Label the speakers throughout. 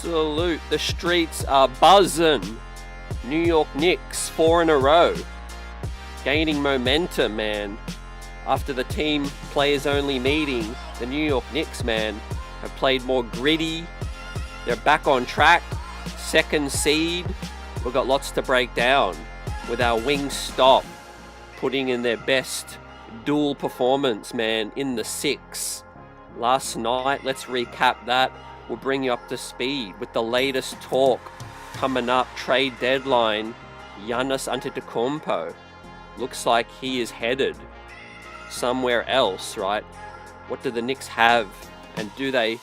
Speaker 1: Salute. The streets are buzzing. New York Knicks, 4 in a row. Gaining momentum, man. After the team players-only meeting, the New York Knicks, man, have played more gritty. They're back on track. Second seed. We've got lots to break down with our wing stop putting in their best dual performance, man, in the 6 last night. Let's recap that. We'll bring you up to speed with the latest talk coming up. Trade deadline. Giannis Antetokounmpo looks like he is headed somewhere else, right? What do the Knicks have, and do they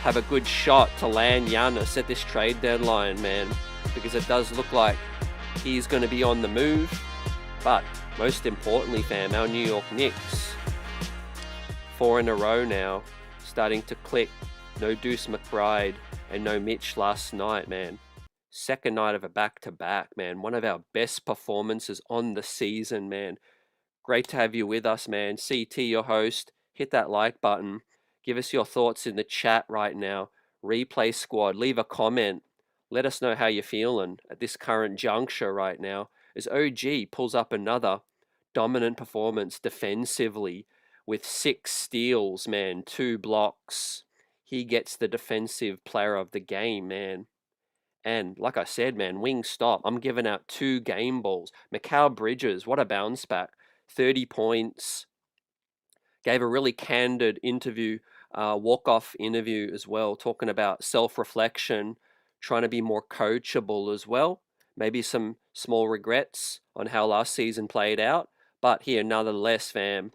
Speaker 1: have a good shot to land Giannis at this trade deadline, man? Because it does look like he's going to be on the move. But most importantly, fam, our New York Knicks, 4 in a row now, starting to click. No Deuce McBride and no Mitch last night, man. Second night of a back-to-back, man. One of our best performances on the season, man. Great to have you with us, man. CT, your host. Hit that like button. Give us your thoughts in the chat right now. Replay squad, leave a comment. Let us know how you're feeling at this current juncture right now, as OG pulls up another dominant performance defensively with 6 steals, man, 2 blocks. He gets the defensive player of the game, man. And like I said, man, wing stop. I'm giving out 2 game balls. Mikal Bridges, what a bounce back. 30 points. Gave a really candid interview, walk-off interview as well, talking about self-reflection, trying to be more coachable as well. Maybe some small regrets on how last season played out. But here, nonetheless, fam,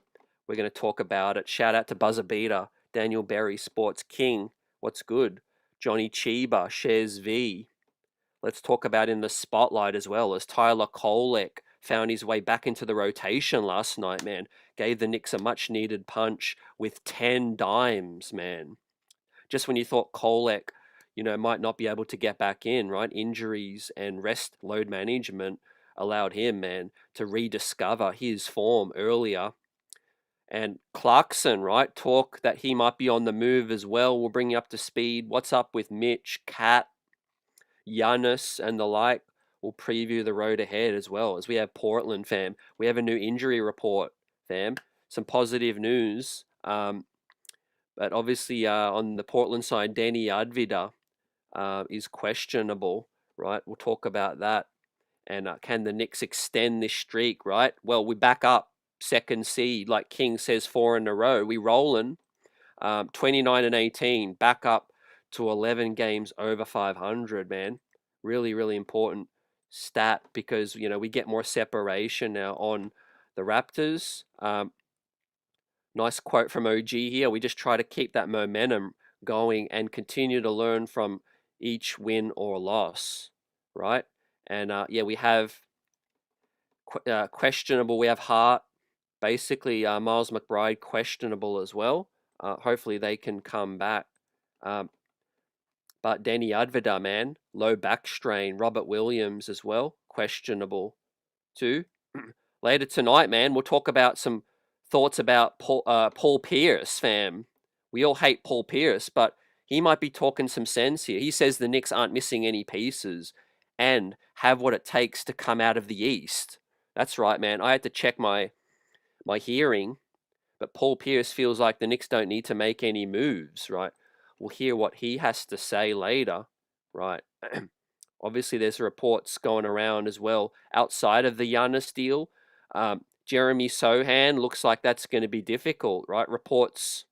Speaker 1: we're going to talk about it. Shout out to Buzzer Beater, Daniel Berry, Sports King. What's good? Johnny Chiba, Shares V. Let's talk about in the spotlight as well, as Tyler Kolek found his way back into the rotation last night, man. Gave the Knicks a much-needed punch with 10 dimes, man. Just when you thought Kolek, might not be able to get back in, right? Injuries and rest load management allowed him, man, to rediscover his form earlier. And Clarkson, right? Talk that he might be on the move as well. We'll bring you up to speed. What's up with Mitch, Cat, Giannis, and the like? We'll preview the road ahead as well, as we have Portland, fam. We have a new injury report, fam. Some positive news. But obviously on the Portland side, Danny Advida is questionable, right? We'll talk about that. And can the Knicks extend this streak, right? Well, we back up. Second seed, like King says, 4 in a row. We rolling 29 and 18, back up to 11 games over 500, man. Really, really important stat, because we get more separation now on the Raptors. Nice quote from OG here. We just try to keep that momentum going and continue to learn from each win or loss, right? And we have questionable. We have Hart. Basically, Miles McBride questionable as well. Hopefully they can come back. But Danny Advida, man, low back strain. Robert Williams as well, questionable too. Later tonight, man, we'll talk about some thoughts about Paul Pierce, fam. We all hate Paul Pierce, but he might be talking some sense here. He says the Knicks aren't missing any pieces and have what it takes to come out of the East. That's right, man. I had to check my hearing, but Paul Pierce feels like the Knicks don't need to make any moves, right? We'll hear what he has to say later, right? Obviously, there's reports going around as well outside of the Giannis deal. Jeremy Sohan looks like that's going to be difficult, right? Reports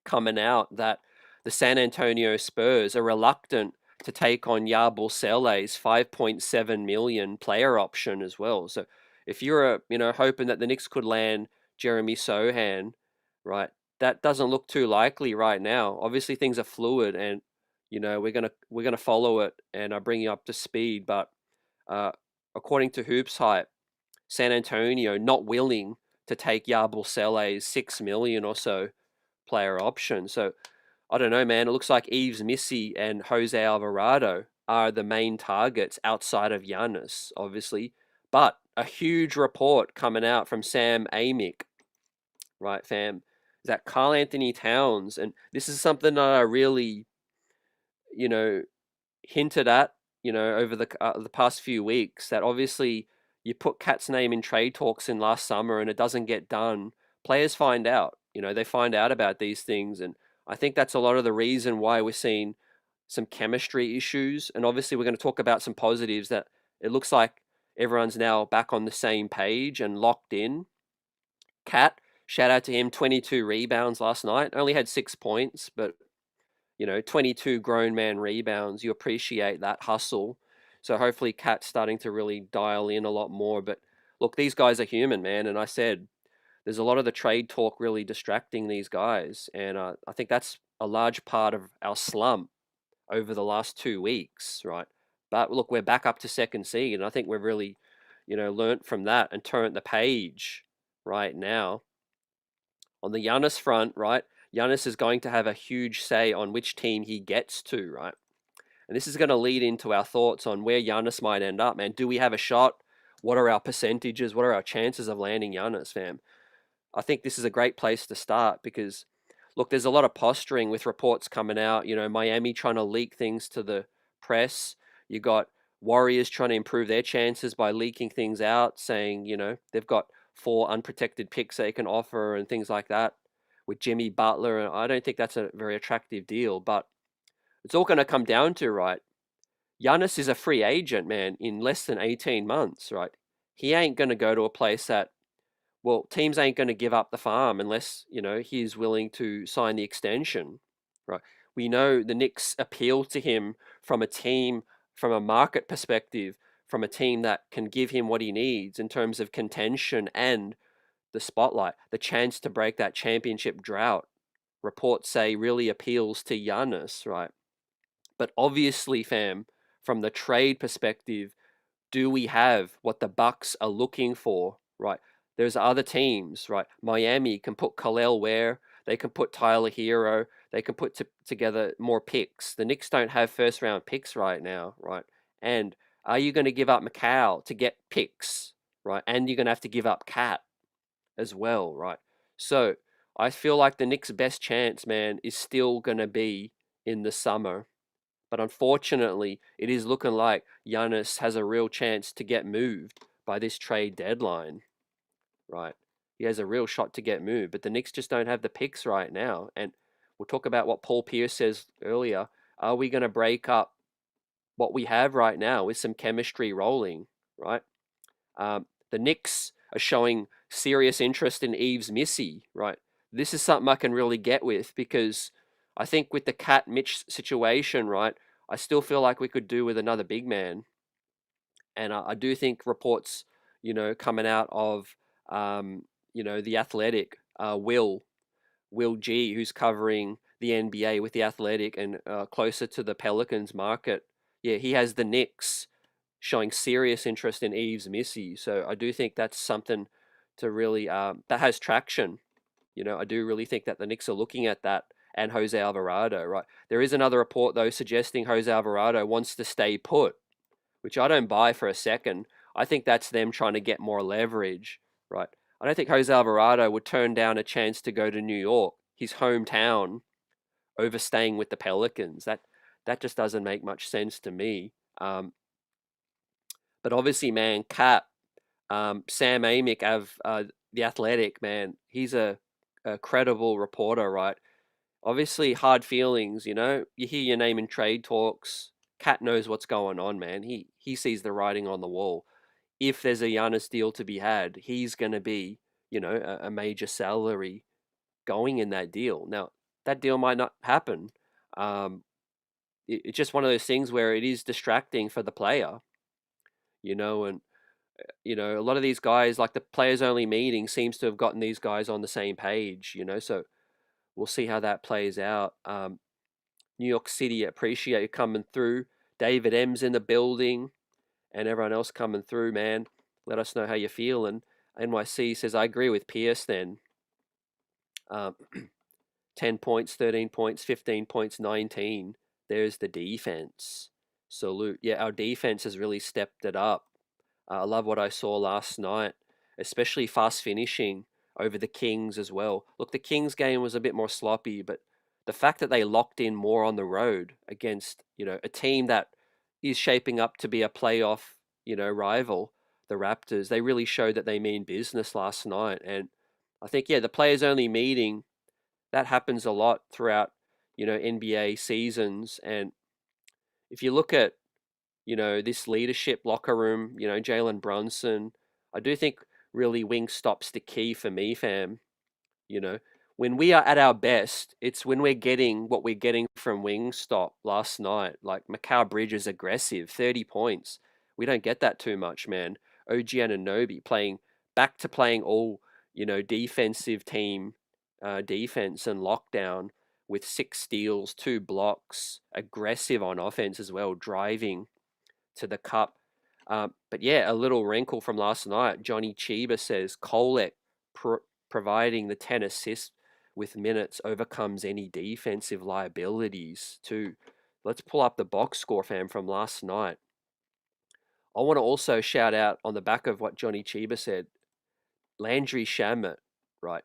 Speaker 1: coming out that the San Antonio Spurs are reluctant to take on Yabusele's $5.7 million player option as well. So if you're hoping that the Knicks could land Jeremy Sohan, right, that doesn't look too likely right now. Obviously, things are fluid, and we're gonna follow it and bring you up to speed. But according to Hoops Hype, San Antonio not willing to take Yabusele's $6 million or so player option. So I don't know, man. It looks like Yves Missy and Jose Alvarado are the main targets outside of Giannis, obviously. But a huge report coming out from Sam Amick, right, fam, is that Karl Anthony Towns, and this is something that I really, you know, hinted at, over the past few weeks that obviously you put Cat's name in trade talks in last summer and it doesn't get done, players find out. They find out about these things, and I think that's a lot of the reason why we're seeing some chemistry issues. And obviously, we're going to talk about some positives that it looks like everyone's now back on the same page and locked in. Cat, shout out to him, 22 rebounds last night. Only had 6 points, but 22 grown man rebounds. You appreciate that hustle. So hopefully Cat's starting to really dial in a lot more. But look, these guys are human, man. And I said there's a lot of the trade talk really distracting these guys. And I think that's a large part of our slump over the last 2 weeks, right? But look, we're back up to second seed. And I think we've really, learnt from that and turned the page right now. On the Giannis front, right? Giannis is going to have a huge say on which team he gets to, right? And this is going to lead into our thoughts on where Giannis might end up, man. Do we have a shot? What are our percentages? What are our chances of landing Giannis, fam? I think this is a great place to start because, look, there's a lot of posturing with reports coming out. Miami trying to leak things to the press. You got Warriors trying to improve their chances by leaking things out, saying, they've got 4 unprotected picks they can offer and things like that with Jimmy Butler. And I don't think that's a very attractive deal, but it's all going to come down to, right? Giannis is a free agent, man, in less than 18 months, right? He ain't going to go to a place that, well, teams ain't going to give up the farm unless, he's willing to sign the extension, right? We know the Knicks appeal to him from from a market perspective, from a team that can give him what he needs in terms of contention and the spotlight, the chance to break that championship drought. Reports say really appeals to Giannis, right? But obviously, fam, from the trade perspective, do we have what the Bucks are looking for, right? There's other teams, right? Miami can put Khalil Ware, they can put Tyler Hero, they can put together more picks. The Knicks don't have first round picks right now, right? And are you going to give up Macau to get picks, right? And you're going to have to give up Cat as well, right? So I feel like the Knicks' best chance, man, is still going to be in the summer. But unfortunately, it is looking like Giannis has a real chance to get moved by this trade deadline, right? He has a real shot to get moved, but the Knicks just don't have the picks right now. And we'll talk about what Paul Pierce says earlier. Are we going to break up what we have right now with some chemistry rolling, right? The Knicks are showing serious interest in Eves Missy, right? This is something I can really get with because I think with the Cat Mitch situation, right, I still feel like we could do with another big man. And I do think reports, coming out of, the Athletic, Will G, who's covering the NBA with the Athletic and closer to the Pelicans market. Yeah, he has the Knicks showing serious interest in Eves Missy. So I do think that's something to really that has traction. I do really think that the Knicks are looking at that and Jose Alvarado, right? There is another report though suggesting Jose Alvarado wants to stay put, which I don't buy for a second. I think that's them trying to get more leverage, right? I don't think Jose Alvarado would turn down a chance to go to New York, his hometown, over staying with the Pelicans. That just doesn't make much sense to me. But obviously, man, Sam Amick of the Athletic, man, he's a credible reporter, right? Obviously, hard feelings. You hear your name in trade talks. Cat knows what's going on, man. He sees the writing on the wall. If there's a Giannis deal to be had, he's going to be, a major salary going in that deal. Now, that deal might not happen. It's just one of those things where it is distracting for the player, and a lot of these guys, like the players only meeting seems to have gotten these guys on the same page, so we'll see how that plays out. New York City, appreciate you coming through. David M's in the building and everyone else coming through, man. Let us know how you're feeling. NYC says, I agree with Pierce then. 10 points, 13 points, 15 points, 19. There's the defense. Salute. Yeah, our defense has really stepped it up. I love what I saw last night, especially fast finishing over the Kings as well. Look, the Kings game was a bit more sloppy, but the fact that they locked in more on the road against, a team that is shaping up to be a playoff, rival, the Raptors, they really showed that they mean business last night. And I think, yeah, the players only meeting, that happens a lot throughout, NBA seasons. And if you look at, this leadership locker room, Jalen Brunson, I do think really Wingstop's the key for me, fam. You know, when we are at our best, it's when we're getting what we're getting from Wingstop last night. Like Mikal Bridges aggressive, 30 points. We don't get that too much, man. OG Anunoby playing back to playing all, defensive team defense and lockdown with 6 steals, 2 blocks, aggressive on offense as well, driving to the cup. But yeah, a little wrinkle from last night. Johnny Chiba says Kolek providing the 10 assists with minutes overcomes any defensive liabilities too. Let's pull up the box score, fam, from last night. I want to also shout out on the back of what Johnny Chiba said, Landry Shamet, right?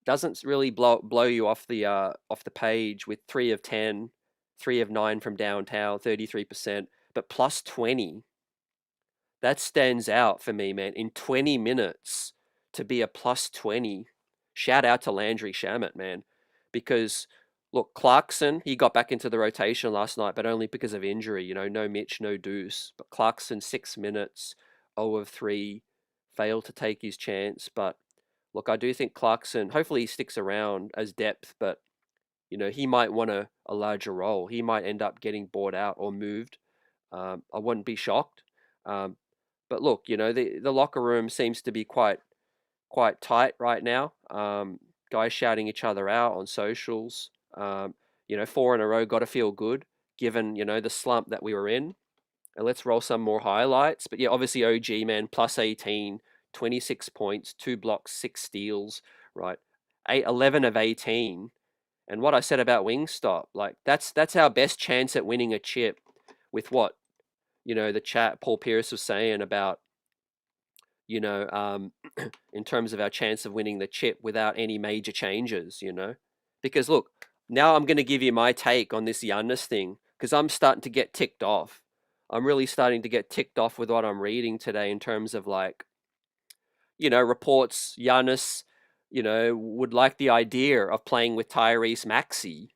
Speaker 1: Doesn't really blow you off the page with 3 of 10, 3 of 9 from downtown, 33%, but plus 20. That stands out for me, man. In 20 minutes to be a plus 20. Shout out to Landry Shamet, man. Because, look, Clarkson, he got back into the rotation last night, but only because of injury. No Mitch, no Deuce. But Clarkson, 6 minutes, 0 of 3, failed to take his chance. But, look, I do think Clarkson, hopefully he sticks around as depth, but, he might want a larger role. He might end up getting bought out or moved. I wouldn't be shocked. But look, the locker room seems to be quite tight right now. Guys shouting each other out on socials. 4 in a row, got to feel good given the slump that we were in. And let's roll some more highlights. But yeah, obviously OG, man, plus 18, 26 points, 2 blocks, 6 steals, right? 11 of 18. And what I said about Wingstop, like that's our best chance at winning a chip with what the chat Paul Pierce was saying about in terms of our chance of winning the chip without any major changes, because look, now I'm going to give you my take on this Giannis thing because I'm starting to get ticked off. I'm really starting to get ticked off with what I'm reading today in terms of like, reports Giannis, would like the idea of playing with Tyrese Maxey.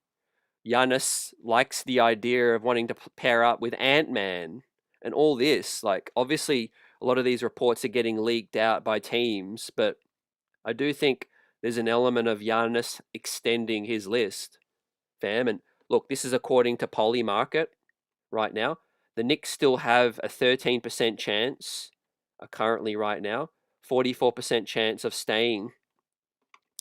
Speaker 1: Giannis likes the idea of wanting to pair up with Ant-Man and all this. Like, obviously, a lot of these reports are getting leaked out by teams, but I do think there's an element of Giannis extending his list, fam. And look, this is according to Polymarket right now. The Knicks still have a 13% chance, currently right now, 44% chance of staying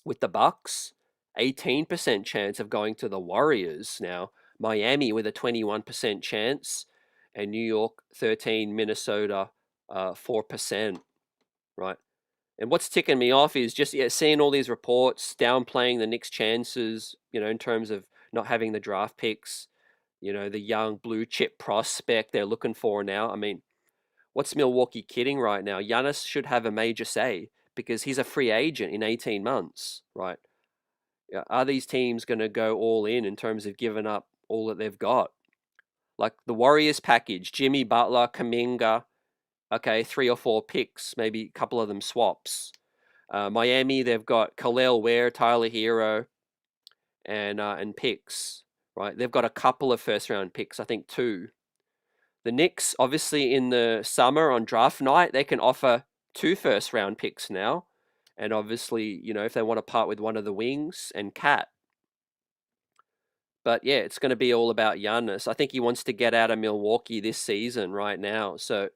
Speaker 1: with the Bucks, 18% chance of going to the Warriors now, Miami with a 21% chance, and New York 13, Minnesota 4%, right? And what's ticking me off is just seeing all these reports downplaying the Knicks' chances, in terms of not having the draft picks, the young blue chip prospect they're looking for now. I mean, what's Milwaukee kidding right now? Giannis should have a major say because he's a free agent in 18 months, right? Are these teams going to go all in terms of giving up all that they've got? Like the Warriors package, Jimmy Butler, Kuminga, okay, 3 or 4 picks, maybe a couple of them swaps. Miami, they've got Khalil Ware, Tyler Hero, and picks, right? They've got a couple of first-round picks, I think 2. The Knicks, obviously in the summer on draft night, they can offer 2 first-round picks now. And obviously, if they want to part with one of the wings and Cat. But yeah, it's going to be all about Giannis. I think he wants to get out of Milwaukee this season right now. So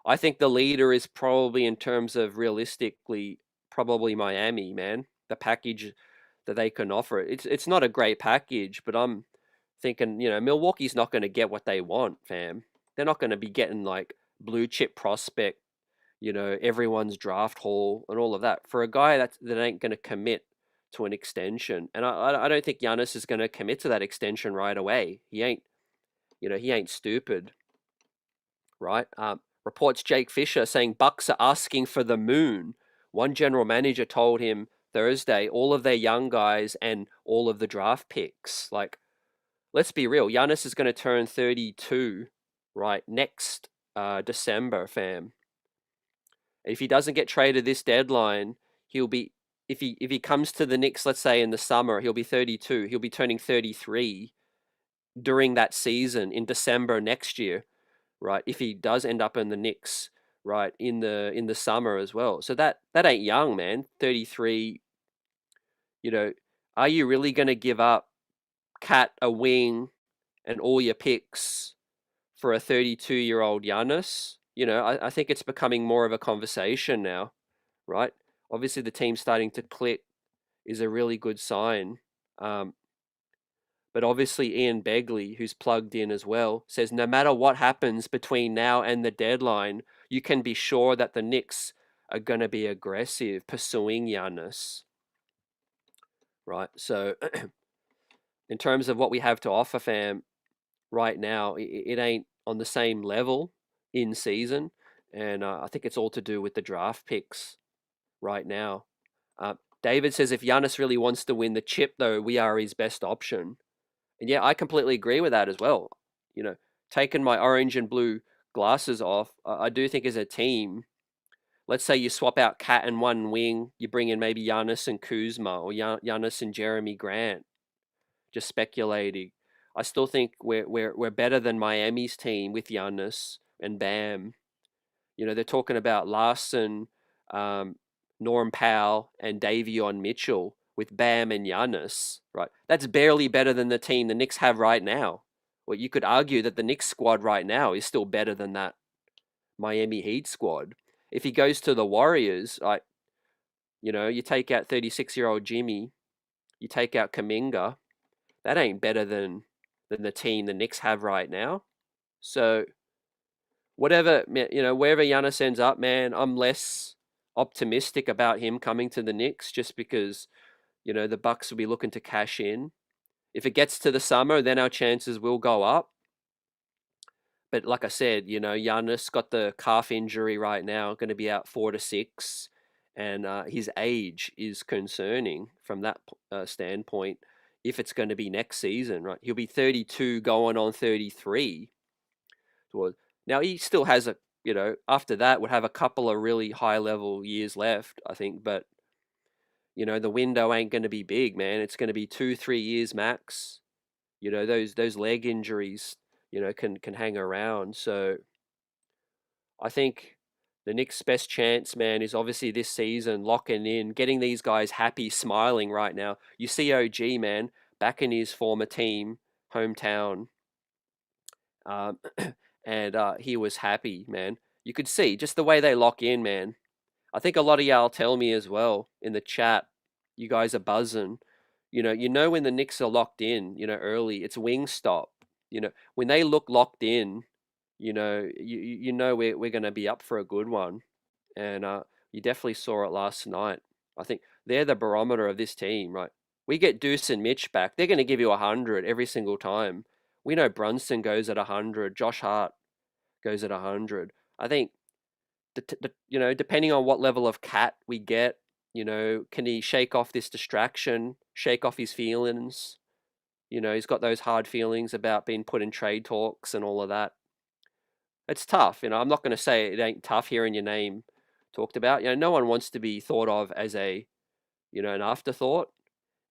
Speaker 1: I think the leader is probably, in terms of realistically, probably Miami, man. The package that they can offer. It's not a great package, but I'm thinking, Milwaukee's not going to get what they want, fam. They're not going to be getting like blue chip prospect, everyone's draft haul and all of that for a guy that ain't going to commit to an extension. And I don't think Giannis is going to commit to that extension right away. He ain't stupid, right? Reports Jake Fisher saying Bucks are asking for the moon. One general manager told him Thursday, all of their young guys and all of the draft picks. Like, let's be real. Giannis is going to turn 32, right, next December, fam. If he doesn't get traded this deadline, he'll be if he comes to the Knicks, let's say in the summer, he'll be 32. He'll be turning 33 during that season in December next year, right? If he does end up in the Knicks, right, in the summer as well. So that ain't young, man. 33, you know, are you really going to give up Cat, a wing, and all your picks for a 32-year-old Giannis? I think it's becoming more of a conversation now, right? Obviously, the team starting to click is a really good sign. But obviously, Ian Begley, who's plugged in as well, says no matter what happens between now and the deadline, you can be sure that the Knicks are going to be aggressive pursuing Giannis, right? So, in terms of what we have to offer, fam, right now, it ain't on the same level in season. And I think it's all to do with the draft picks right now. David says if Giannis really wants to win the chip, though, we are his best option. And yeah, I completely agree with that as well. Taking my orange and blue glasses off, I do think as a team, let's say you swap out Cat and one wing, you bring in maybe Giannis and Kuzma or Giannis and Jeremy Grant. Just speculating. I still think we're better than Miami's team with Giannis and Bam. They're talking about Larson, Norm Powell, and Davion Mitchell with Bam and Giannis, right? That's barely better than the team the Knicks have right now. Well, you could argue that the Knicks squad right now is still better than that Miami Heat squad. If he goes to the Warriors, you take out 36-year-old Jimmy, you take out Kaminga, that ain't better than the team the Knicks have right now. So wherever Giannis ends up, man, I'm less optimistic about him coming to the Knicks just because, the Bucks will be looking to cash in. If it gets to the summer, then our chances will go up. But like I said, Giannis got the calf injury right now, going to be out 4 to 6, and his age is concerning from that standpoint. If it's going to be next season, right? He'll be 32 going on 33. Now he still has after that would have a couple of really high level years left, I think, but the window ain't going to be big, man. It's going to be 2-3 years max. Those leg injuries, can hang around. So I think the Knicks' best chance, man, is obviously this season, locking in, getting these guys happy, smiling right now. You see OG, man, back in his former team, hometown, and he was happy, man. You could see just the way they lock in, man. I think a lot of y'all tell me as well in the chat, you guys are buzzing. When the Knicks are locked in, early, it's Wingstop. When they look locked in, we're going to be up for a good one. And you definitely saw it last night. I think they're the barometer of this team, right? We get Deuce and Mitch back. They're going to give you 100 every single time. We know Brunson goes at 100. Josh Hart goes at 100. I think, depending on what level of Cat we get, can he shake off this distraction, shake off his feelings? He's got those hard feelings about being put in trade talks and all of that. It's tough. I'm not going to say it ain't tough hearing your name talked about. No one wants to be thought of as an afterthought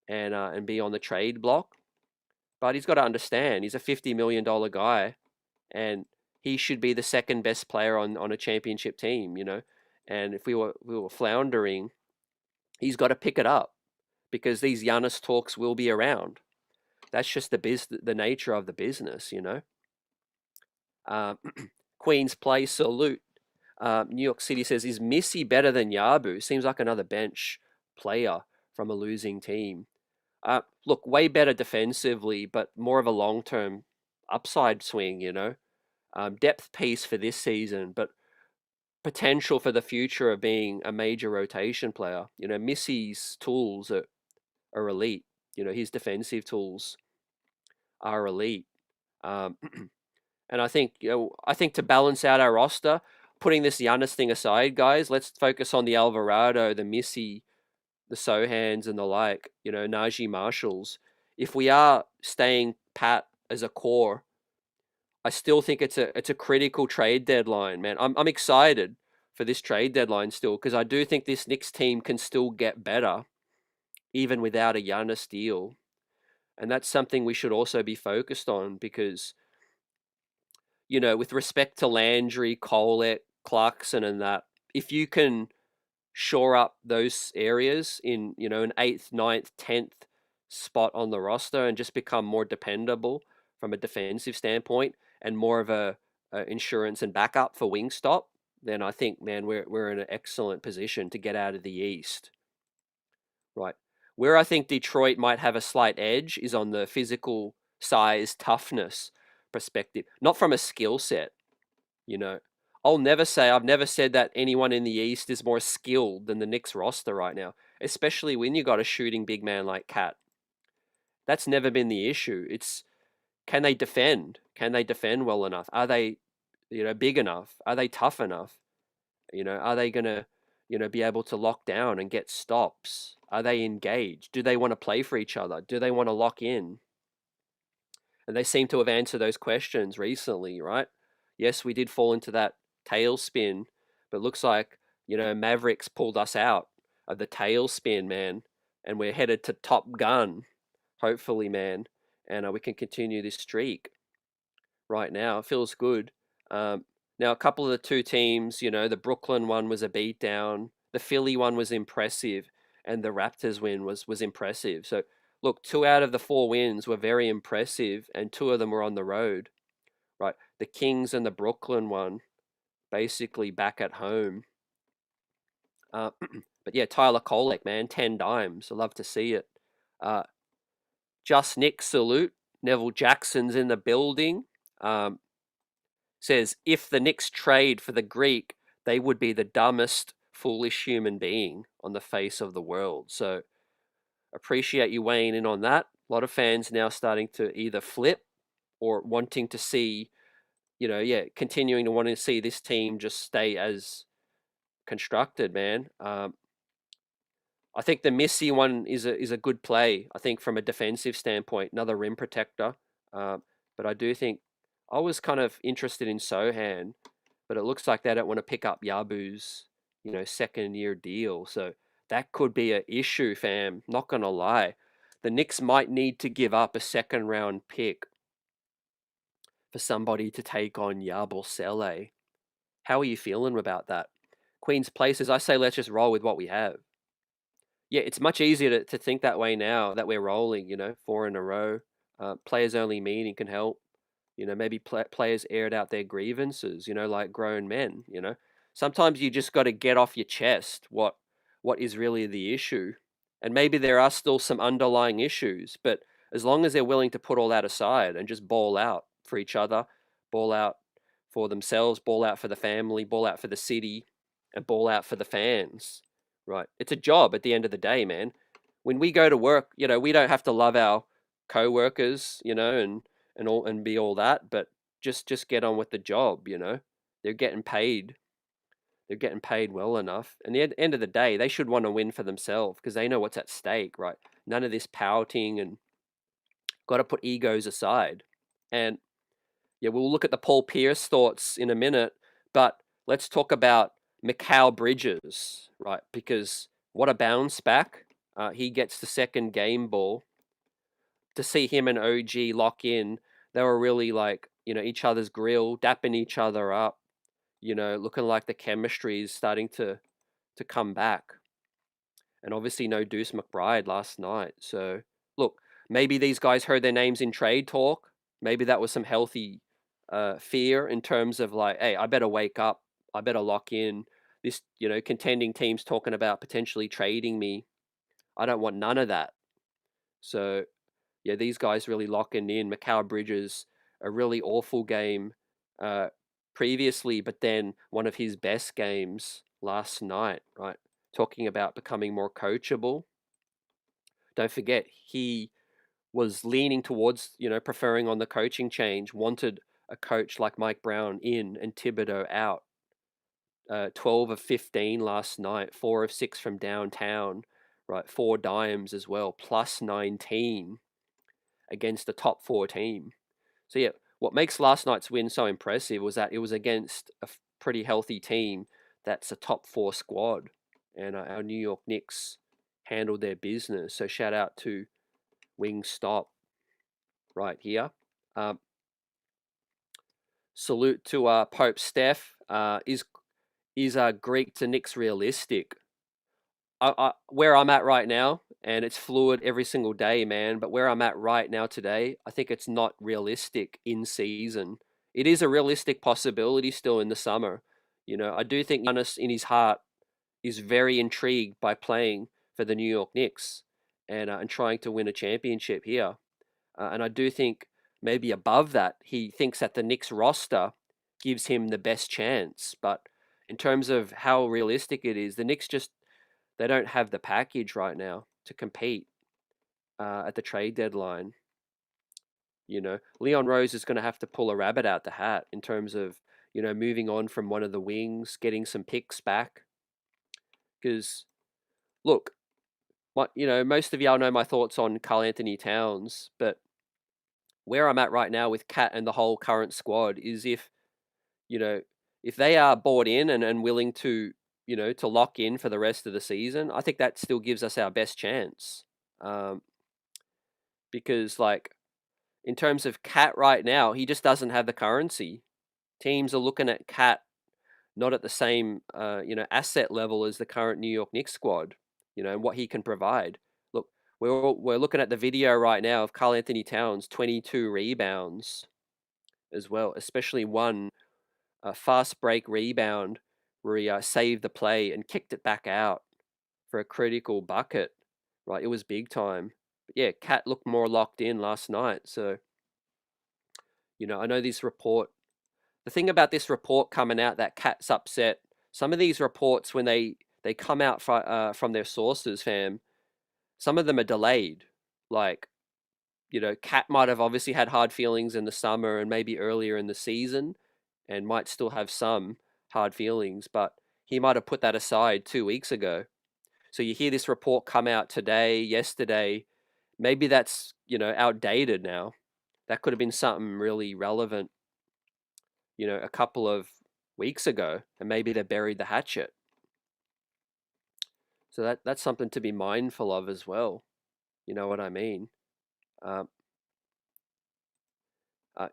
Speaker 1: and be on the trade block. But he's got to understand he's a $50 million guy, and he should be the second best player on a championship team. And if we were floundering, he's got to pick it up because these Giannis talks will be around. That's just the nature of the business, Queen's Play salute. New York City says, is Missy better than Yabu? Seems like another bench player from a losing team. Look, way better defensively, but more of a long-term upside swing, depth piece for this season, but potential for the future of being a major rotation player. Missy's tools are elite. His defensive tools are elite. And I think to balance out our roster, putting this Giannis thing aside, guys, let's focus on the Alvarado, the Missy, the Sohans and the like, Najee Marshalls, if we are staying pat as a core, I still think it's a critical trade deadline, man. I'm excited for this trade deadline still because I do think this Knicks team can still get better even without a Giannis deal. And that's something we should also be focused on because, with respect to Landry, Colette, Clarkson, and that, if you can shore up those areas in, an eighth, ninth, 10th spot on the roster and just become more dependable from a defensive standpoint and more of a insurance and backup for Wingstop, then I think, man, we're in an excellent position to get out of the East. Right. Where I think Detroit might have a slight edge is on the physical size, toughness perspective, not from a skill set, you know. I've never said that anyone in the East is more skilled than the Knicks roster right now, especially when you got a shooting big man like Cat. That's never been the issue. It's, can they defend? Can they defend well enough? Are they, big enough? Are they tough enough? Are they going to, be able to lock down and get stops? Are they engaged? Do they want to play for each other? Do they want to lock in? And they seem to have answered those questions recently, right? Yes, we did fall into that tailspin, but looks like, Mavericks pulled us out of the tailspin, man. And we're headed to Top Gun, hopefully, man. And we can continue this streak right now. It feels good. Now, a couple of the two teams, the Brooklyn one was a beatdown. The Philly one was impressive. And the Raptors win was impressive. So, look, 2 out of the 4 wins were very impressive, and 2 of them were on the road, right? The Kings and the Brooklyn one, basically back at home. But yeah, Tyler Kolek, man, 10 dimes. I love to see it. Just Nick salute. Neville Jackson's in the building. Says, if the Knicks trade for the Greek, they would be the dumbest, foolish human being on the face of the world. So appreciate you weighing in on that. A lot of fans now starting to either flip or wanting to see, continuing to want to see this team just stay as constructed, man. I think the Missy one is a good play. I think from a defensive standpoint, another rim protector. But I do think I was kind of interested in Sohan, but it looks like they don't want to pick up Yabu's, 2nd-year deal. So that could be an issue, fam. Not gonna lie, the Knicks might need to give up a 2nd-round pick for somebody to take on Yab or Sele. How are you feeling about that? Queen's Places, I say let's just roll with what we have. Yeah, it's much easier to think that way now that we're rolling, 4 in a row. Players only meeting can help. Maybe players aired out their grievances, like grown men, Sometimes you just got to get off your chest what is really the issue. And maybe there are still some underlying issues, but as long as they're willing to put all that aside and just ball out for each other, ball out for themselves, ball out for the family, ball out for the city, and ball out for the fans, right? It's a job at the end of the day, man. When we go to work, we don't have to love our co-workers, and be all that, but just get on with the job, They're getting paid. They're getting paid well enough. And at the end of the day, they should want to win for themselves because they know what's at stake, right? None of this pouting and got to put egos aside. And yeah, we'll look at the Paul Pierce thoughts in a minute, but let's talk about Mikal Bridges, right? Because what a bounce back. He gets the 2nd game ball. To see him and OG lock in, they were really like, each other's grill, dapping each other up, looking like the chemistry is starting to come back. And obviously no Deuce McBride last night. So look, maybe these guys heard their names in trade talk. Maybe that was some healthy fear in terms of like, hey, I better wake up. I better lock in. This, contending teams talking about potentially trading me. I don't want none of that. So yeah, these guys really locking in. Mikal Bridges, a really awful game previously, but then one of his best games last night, right? Talking about becoming more coachable. Don't forget, he was leaning towards, preferring on the coaching change, wanted a coach like Mike Brown in and Thibodeau out. 12 of 15 last night, 4 of 6 from downtown, right? 4 dimes as well, plus 19 against the top 4 team. So yeah, what makes last night's win so impressive was that it was against a pretty healthy team that's a top 4 squad, and our New York Knicks handled their business. So shout out to Wingstop right here. Salute to Pope Steph. Is Greek to Knicks realistic? Where I'm at right now, and it's fluid every single day, man. But where I'm at right now today, I think it's not realistic in season. It is a realistic possibility still in the summer. I do think Giannis in his heart is very intrigued by playing for the New York Knicks and trying to win a championship here. And I do think maybe above that, he thinks that the Knicks roster gives him the best chance. But in terms of how realistic it is, the Knicks just they don't have the package right now to compete at the trade deadline. Leon Rose is going to have to pull a rabbit out the hat in terms of moving on from one of the wings, getting some picks back. Because look, most of y'all know my thoughts on Karl Anthony Towns, but where I'm at right now with Cat and the whole current squad is if they are bought in and willing to to lock in for the rest of the season, I think that still gives us our best chance. Because in terms of Cat right now, he just doesn't have the currency. Teams are looking at Cat not at the same asset level as the current New York Knicks squad, and what he can provide. Look, we're looking at the video right now of Karl Anthony Towns, 22 rebounds as well, especially one fast break rebound where he saved the play and kicked it back out for a critical bucket. Right, it was big time. But yeah, Cat looked more locked in last night. So, I know this report. The thing about this report coming out that Cat's upset. Some of these reports, when they come out from their sources, fam, some of them are delayed. Like, Cat might have obviously had hard feelings in the summer and maybe earlier in the season, and might still have some hard feelings, but he might have put that aside 2 weeks ago. So you hear this report come out today, yesterday. Maybe that's, outdated now. That could have been something really relevant, a couple of weeks ago, and maybe they buried the hatchet. So that's something to be mindful of as well. You know what I mean? New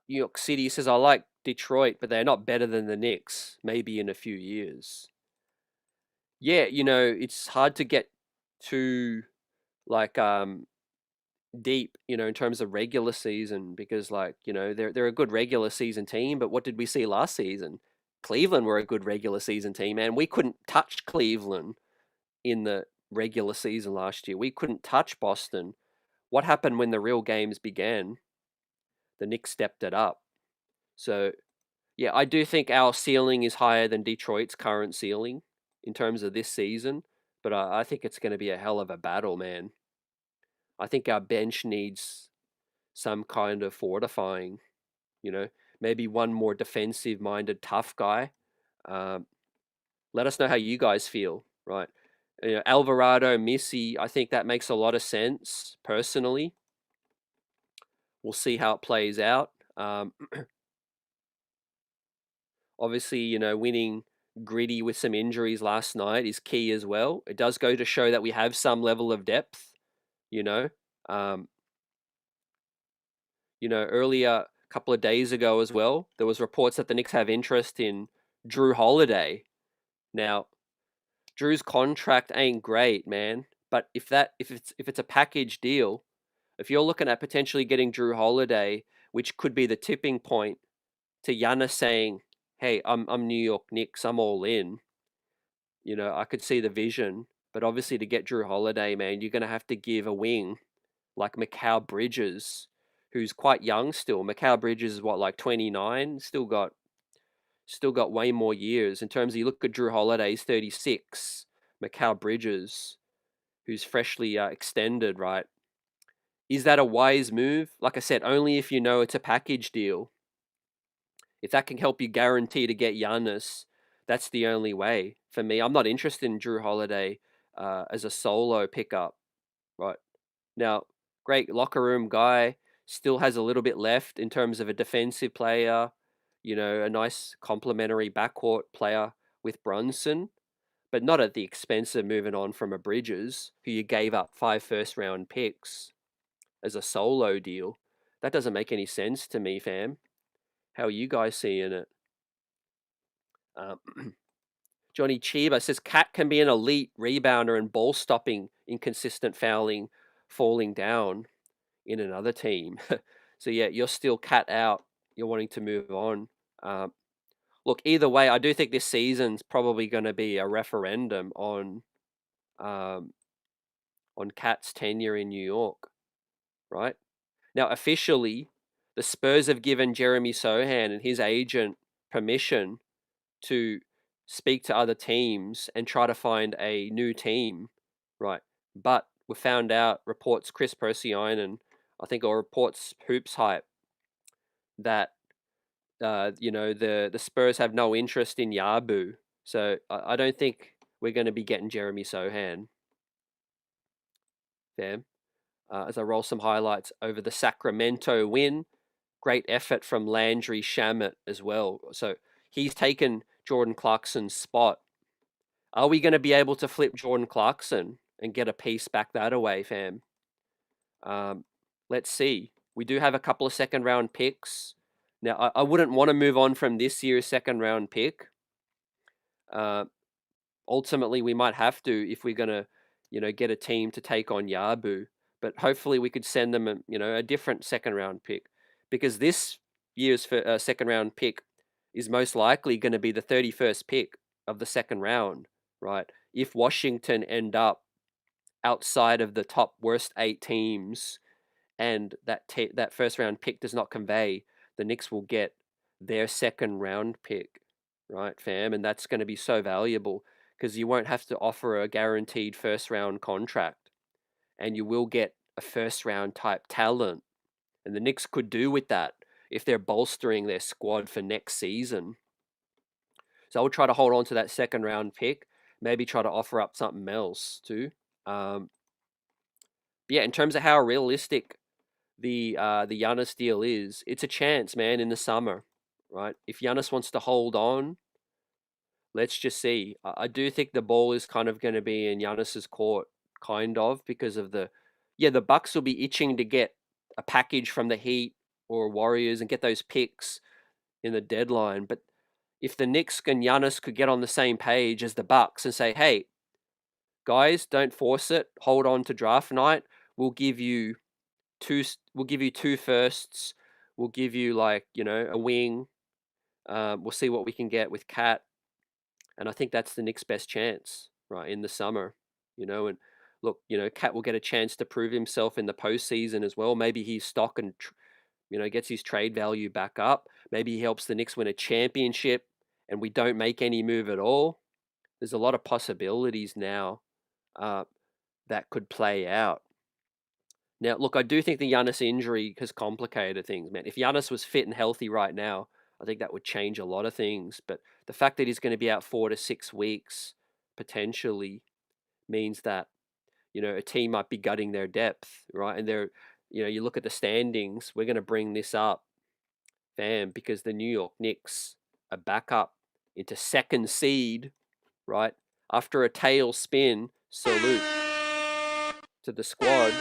Speaker 1: York City says, I like Detroit, but they're not better than the Knicks, maybe in a few years. Yeah, it's hard to get too deep, in terms of regular season because they're a good regular season team, but what did we see last season? Cleveland were a good regular season team, man. We couldn't touch Cleveland in the regular season last year. We couldn't touch Boston. What happened when the real games began? The Knicks stepped it up. So, yeah, I do think our ceiling is higher than Detroit's current ceiling in terms of this season, but I think it's going to be a hell of a battle, man. I think our bench needs some kind of fortifying, maybe one more defensive-minded tough guy. Let us know how you guys feel, right? Alvarado, Missy, I think that makes a lot of sense, personally. We'll see how it plays out. Obviously, winning gritty with some injuries last night is key as well. It does go to show that we have some level of depth, earlier, a couple of days ago as well, there was reports that the Knicks have interest in Drew Holiday. Now, Drew's contract ain't great, man. But if it's a package deal, if you're looking at potentially getting Drew Holiday, which could be the tipping point to Giannis saying, "Hey, I'm New York Knicks, I'm all in." I could see the vision, but obviously to get Drew Holiday, man, you're gonna have to give a wing like Mikal Bridges, who's quite young still. Mikal Bridges is what, like 29, still got way more years. In terms of, you look at Drew Holiday, he's 36. Mikal Bridges, who's freshly extended, right? Is that a wise move? Like I said, only if you know it's a package deal. If that can help you guarantee to get Giannis, that's the only way for me. I'm not interested in Drew Holiday as a solo pickup, right? Now, great locker room guy, still has a little bit left in terms of a defensive player, a nice complementary backcourt player with Brunson, but not at the expense of moving on from a Bridges, who you gave up 5 first-round picks as a solo deal. That doesn't make any sense to me, fam. How are you guys seeing it? Johnny Chiba says Cat can be an elite rebounder and ball stopping, inconsistent fouling, falling down in another team. So yeah, you're still Cat out. You're wanting to move on. Look, either way, I do think this season's probably going to be a referendum on Cat's tenure in New York, right? Now, officially, the Spurs have given Jeremy Sohan and his agent permission to speak to other teams and try to find a new team, right? But we found out, reports Chris Persianen, I think, or reports Hoops Hype, that the Spurs have no interest in Yabu. So I don't think we're going to be getting Jeremy Sohan. Fam. As I roll some highlights over the Sacramento win, great effort from Landry Shamet as well. So he's taken Jordan Clarkson's spot. Are we going to be able to flip Jordan Clarkson and get a piece back that away, fam? Let's see. We do have a couple of second-round picks. Now, I wouldn't want to move on from this year's second-round pick. Ultimately, we might have to if we're going to, get a team to take on Yabu. But hopefully we could send them a different second-round pick, because this year's second-round pick is most likely going to be the 31st pick of the second round, right? If Washington end up outside of the top worst 8 teams, and that first round pick does not convey, the Knicks will get their second round pick, right, fam? And that's going to be so valuable because you won't have to offer a guaranteed first round contract, and you will get a first round type talent. And the Knicks could do with that if they're bolstering their squad for next season. So I'll try to hold on to that second round pick, maybe try to offer up something else too. Yeah, in terms of how realistic the Giannis deal is, it's a chance, man, in the summer, right? If Giannis wants to hold on, let's just see. I do think the ball is kind of going to be in Giannis's court, kind of, because of the Bucks will be itching to get a package from the Heat or Warriors and get those picks in the deadline. But if the Knicks and Giannis could get on the same page as the Bucks and say, hey, guys, don't force it, hold on to draft night, we'll give you two firsts, we'll give you a wing, we'll see what we can get with Cat, and I think that's the Knicks' best chance, right, in the summer, and look, Cat will get a chance to prove himself in the postseason as well. Maybe his stock and gets his trade value back up. Maybe he helps the Knicks win a championship and we don't make any move at all. There's a lot of possibilities now that could play out. Now, look, I do think the Giannis injury has complicated things, man. If Giannis was fit and healthy right now, I think that would change a lot of things. But the fact that he's going to be out 4 to 6 weeks potentially means that, a team might be gutting their depth, right? And you look at the standings, we're going to bring this up, fam, because the New York Knicks are back up into second seed, right? After a tailspin, salute to the squad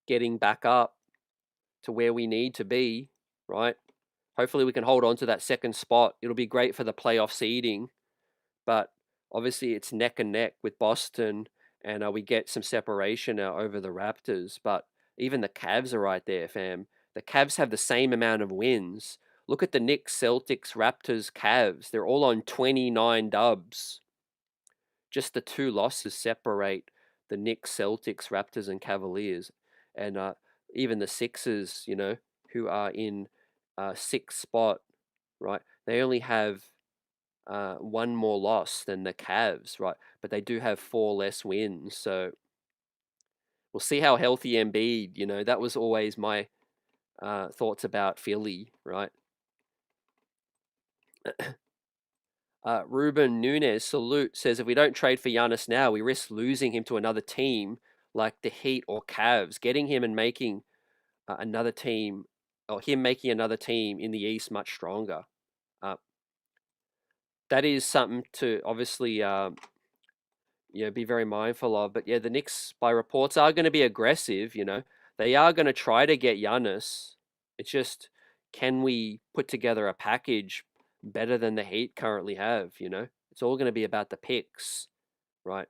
Speaker 1: getting back up to where we need to be, right? Hopefully we can hold on to that second spot. It'll be great for the playoff seeding, but obviously it's neck and neck with Boston, and we get some separation now over the Raptors. But even the Cavs are right there, fam. The Cavs have the same amount of wins. Look at the Knicks, Celtics, Raptors, Cavs. They're all on 29 dubs. Just the 2 losses separate the Knicks, Celtics, Raptors, and Cavaliers. And even the Sixers, who are in 6th spot, right? They only have 1 more loss than the Cavs, right? But they do have 4 less wins. So we'll see how healthy Embiid, that was always my thoughts about Philly, right? Ruben Nunez, salute, says if we don't trade for Giannis now, we risk losing him to another team like the Heat or Cavs. Getting him and making another team, or him making another team in the East much stronger. That is something to obviously be very mindful of. But yeah, the Knicks, by reports, are going to be aggressive. They are going to try to get Giannis. It's just, can we put together a package better than the Heat currently have? It's all going to be about the picks, right?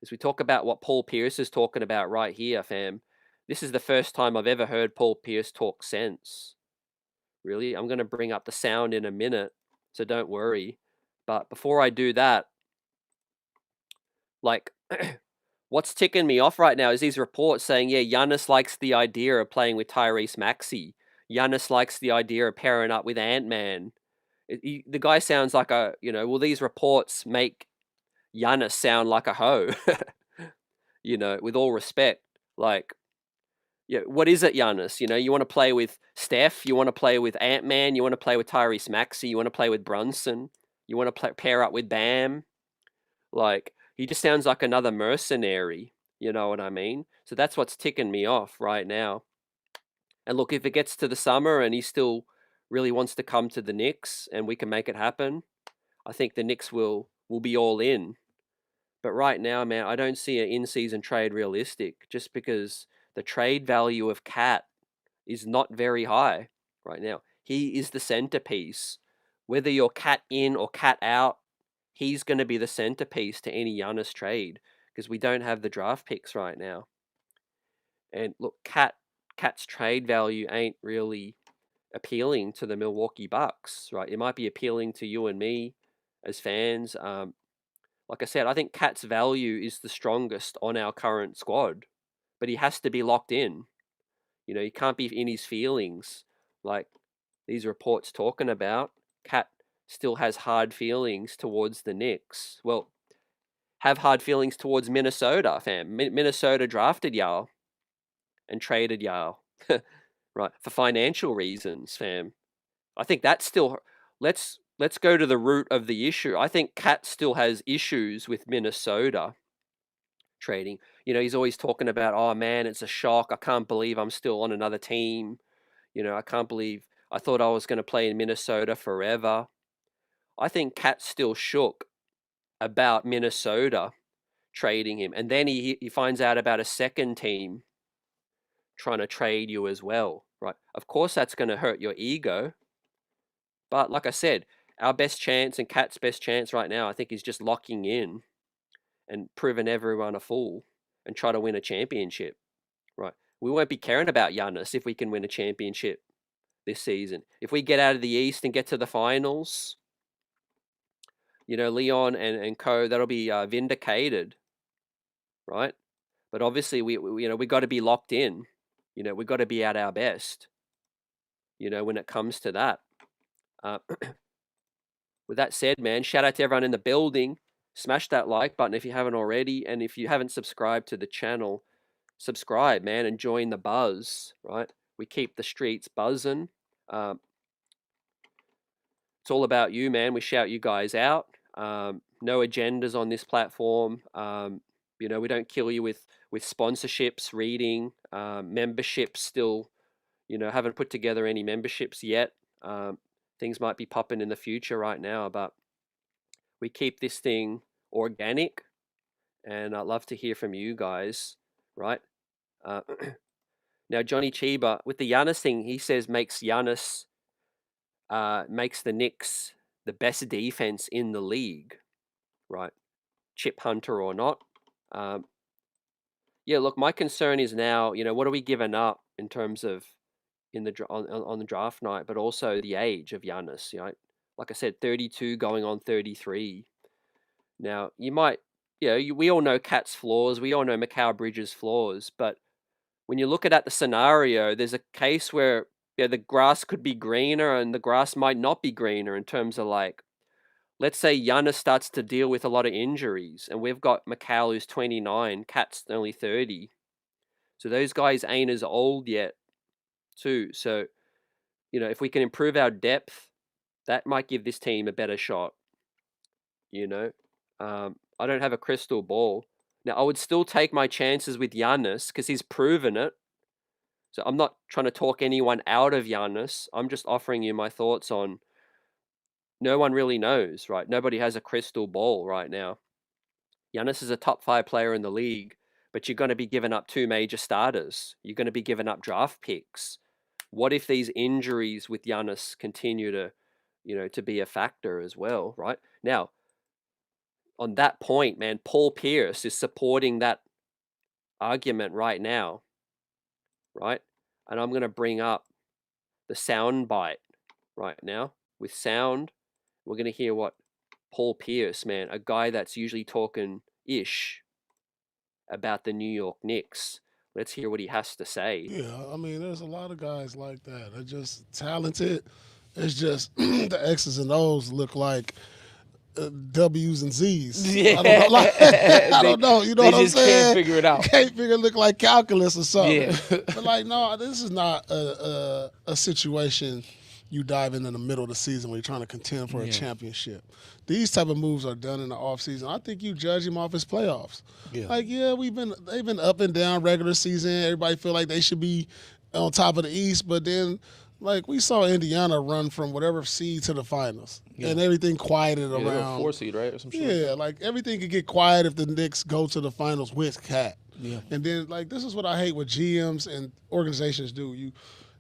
Speaker 1: As we talk about what Paul Pierce is talking about right here, fam. This is the first time I've ever heard Paul Pierce talk sense. Really, I'm going to bring up the sound in a minute, so don't worry. But before I do that, like, what's ticking me off right now is these reports saying, yeah, Giannis likes the idea of playing with Tyrese Maxey. Giannis likes the idea of pairing up with Ant-Man. The guy sounds like well, these reports make Giannis sound like a hoe, with all respect. Like, yeah, what is it, Giannis? You want to play with Steph, you want to play with Ant-Man, you want to play with Tyrese Maxey, you want to play with Brunson, you want to pair up with Bam. Like, he just sounds like another mercenary, you know what I mean? So that's what's ticking me off right now. And look, if it gets to the summer and he still really wants to come to the Knicks and we can make it happen, I think the Knicks will be all in. But right now, man, I don't see an in-season trade realistic just because the trade value of Cat is not very high right now. He is the centerpiece. Whether you're Cat in or Cat out, he's going to be the centerpiece to any Giannis trade because we don't have the draft picks right now. And look, Cat's trade value ain't really appealing to the Milwaukee Bucks, right? It might be appealing to you and me as fans. Like I said, I think Cat's value is the strongest on our current squad, but he has to be locked in. He can't be in his feelings like these reports talking about. Cat still has hard feelings towards the Knicks. Well, have hard feelings towards Minnesota, fam. Minnesota drafted y'all and traded y'all, right, for financial reasons, fam. I think that's still. Let's go to the root of the issue. I think Cat still has issues with Minnesota trading. He's always talking about, oh man, it's a shock. I can't believe I'm still on another team. I can't believe I thought I was going to play in Minnesota forever. I think Cat's still shook about Minnesota trading him. And then he finds out about a second team trying to trade you as well, right? Of course, that's going to hurt your ego. But like I said, our best chance and Cat's best chance right now, I think, is just locking in and proving everyone a fool and try to win a championship, right? We won't be caring about Giannis if we can win a championship this season. If we get out of the East and get to the finals, Leon and co, that'll be vindicated, right? But obviously, we got to be locked in. We got to be at our best. When it comes to that. With that said, man, shout out to everyone in the building. Smash that like button if you haven't already, and if you haven't subscribed to the channel, subscribe, man, and join the buzz. Right? We keep the streets buzzing. It's all about you, man. We shout you guys out. No agendas on this platform. We don't kill you with sponsorships, reading, memberships. Still, haven't put together any memberships yet. Things might be popping in the future right now, but we keep this thing organic, and I'd love to hear from you guys, right? Now, Johnny Chiba, with the Giannis thing, he says makes the Knicks the best defense in the league, right? Chip Hunter or not. Yeah, look, my concern is now, what are we giving up in terms of on the draft night, but also the age of Giannis, like I said, 32 going on 33. Now, you might, we all know Cat's flaws. We all know Mikal Bridges' flaws. But when you look at the scenario, there's a case where the grass could be greener and the grass might not be greener in terms of let's say Giannis starts to deal with a lot of injuries and we've got Mikal who's 29, Cat's only 30. So those guys ain't as old yet too. So, if we can improve our depth, that might give this team a better shot. you know. I don't have a crystal ball. Now, I would still take my chances with Giannis because he's proven it. So I'm not trying to talk anyone out of Giannis. I'm just offering you my thoughts on no one really knows, right? Nobody has a crystal ball right now. Giannis is a top 5 player in the league, but you're going to be giving up 2 major starters. You're going to be giving up draft picks. What if these injuries with Giannis continue to, to be a factor as well, right? Now, on that point, man, Paul Pierce is supporting that argument right now, right? And I'm going to bring up the sound bite right now. With sound, we're going to hear what Paul Pierce, man, a guy that's usually talking ish about the New York Knicks. Let's hear what he has to say.
Speaker 2: Yeah, I mean, there's a lot of guys like that. They're just talented. It's just the X's and O's look like W's and Z's. I don't know. Like, I
Speaker 3: they
Speaker 2: don't know. You know
Speaker 3: they
Speaker 2: what I'm
Speaker 3: just can't
Speaker 2: saying?
Speaker 3: figure it
Speaker 2: You
Speaker 3: out.
Speaker 2: can't figure it look like calculus or something.
Speaker 3: Yeah.
Speaker 2: But like, no, this is not a situation you dive in the middle of the season when you're trying to contend for a
Speaker 3: Yeah.
Speaker 2: championship. These type of moves are done in the offseason. I think you judge him off his playoffs.
Speaker 3: Yeah.
Speaker 2: Like, yeah, they've been up and down regular season. Everybody feel like they should be on top of the East, but then like we saw Indiana run from whatever seed to the finals, and everything quieted
Speaker 3: Yeah, they're a
Speaker 2: around.
Speaker 3: 4 seed, right, or some shit.
Speaker 2: Yeah, like everything could get quiet if the Knicks go to the finals with Cat.
Speaker 3: Yeah.
Speaker 2: And then like this is what I hate what GMs and organizations do.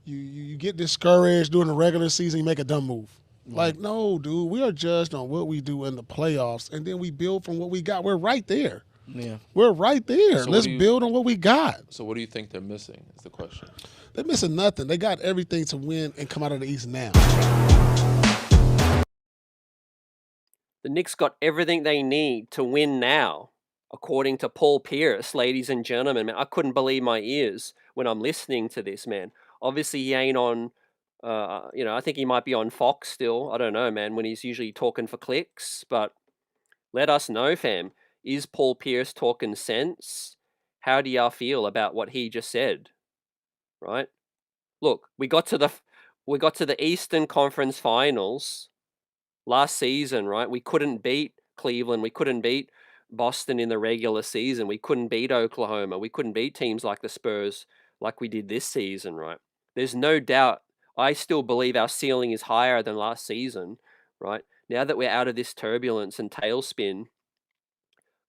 Speaker 2: You get discouraged during the regular season, you make a dumb move. Like, no, dude, we are judged on what we do in the playoffs, and then we build from what we got. We're right there.
Speaker 3: Yeah.
Speaker 2: We're right there.
Speaker 4: So what
Speaker 2: Let's
Speaker 4: do you-
Speaker 2: build on what we got.
Speaker 4: So what do you think they're missing? Is the question.
Speaker 2: They're missing nothing. They got everything to win and come out of the East now.
Speaker 1: The Knicks got everything they need to win now, according to Paul Pierce, ladies and gentlemen. Man, I couldn't believe my ears when I'm listening to this, man. Obviously, he ain't on, I think he might be on Fox still. I don't know, man, when he's usually talking for clicks. But let us know, fam. Is Paul Pierce talking sense? How do y'all feel about what he just said? Right? Look, we got to the Eastern Conference Finals last season, right? We couldn't beat Cleveland. We couldn't beat Boston in the regular season. We couldn't beat Oklahoma. We couldn't beat teams like the Spurs like we did this season, right? There's no doubt. I still believe our ceiling is higher than last season, right? Now that we're out of this turbulence and tailspin,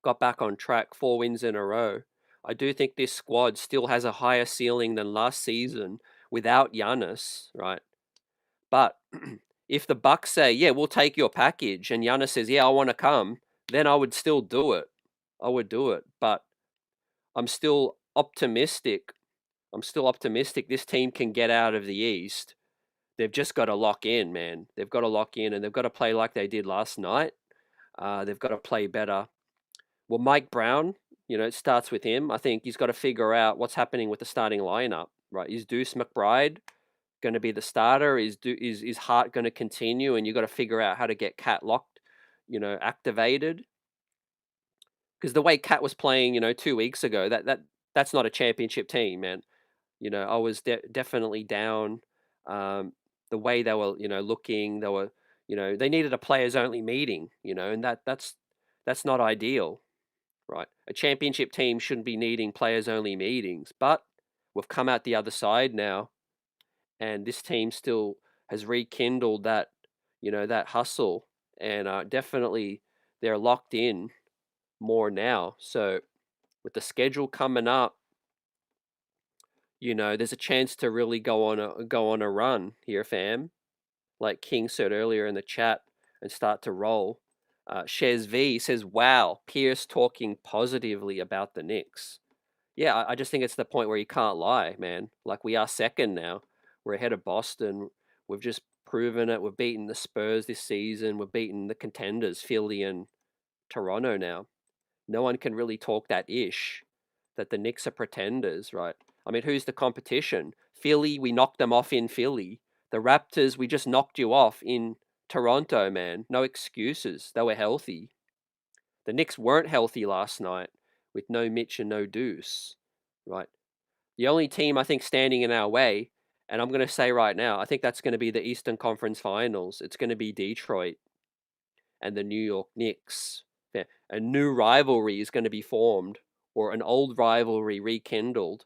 Speaker 1: got back on track, 4 wins in a row. I do think this squad still has a higher ceiling than last season without Giannis, right? But if the Bucks say, "Yeah, we'll take your package," and Giannis says, "Yeah, I want to come," then I would still do it. I would do it. But I'm still optimistic. I'm still optimistic this team can get out of the East. They've just got to lock in, man. They've got to lock in, and they've got to play like they did last night. They've got to play better. Well, Mike Brown, it starts with him. I think he's got to figure out what's happening with the starting lineup, right? Is Deuce McBride going to be the starter? Is Hart going to continue? And you got to figure out how to get Cat locked, activated. Because the way Cat was playing, 2 weeks ago, that's not a championship team, man. I was definitely down. The way they were, looking, they were, they needed a players only meeting, and that's not ideal, right? A championship team shouldn't be needing players only meetings, but we've come out the other side now, and this team still has rekindled that, that hustle, and definitely they're locked in more now. So with the schedule coming up, there's a chance to really go on a run here, fam. Like King said earlier in the chat, and start to roll. Shez V says, "Wow, Pierce talking positively about the Knicks." Yeah, I just think it's the point where you can't lie, man. Like we are second now. We're ahead of Boston. We've just proven it. We've beaten the Spurs this season. We've beaten the contenders, Philly and Toronto now. No one can really talk that ish that the Knicks are pretenders, right? I mean, who's the competition? Philly, we knocked them off in Philly. The Raptors, we just knocked you off in Toronto, man. No excuses. They were healthy. The Knicks weren't healthy last night with no Mitch and no Deuce, right? The only team I think standing in our way, and I'm going to say right now, I think that's going to be the Eastern Conference Finals. It's going to be Detroit. and the New York Knicks. A new rivalry is going to be formed, or an old rivalry rekindled.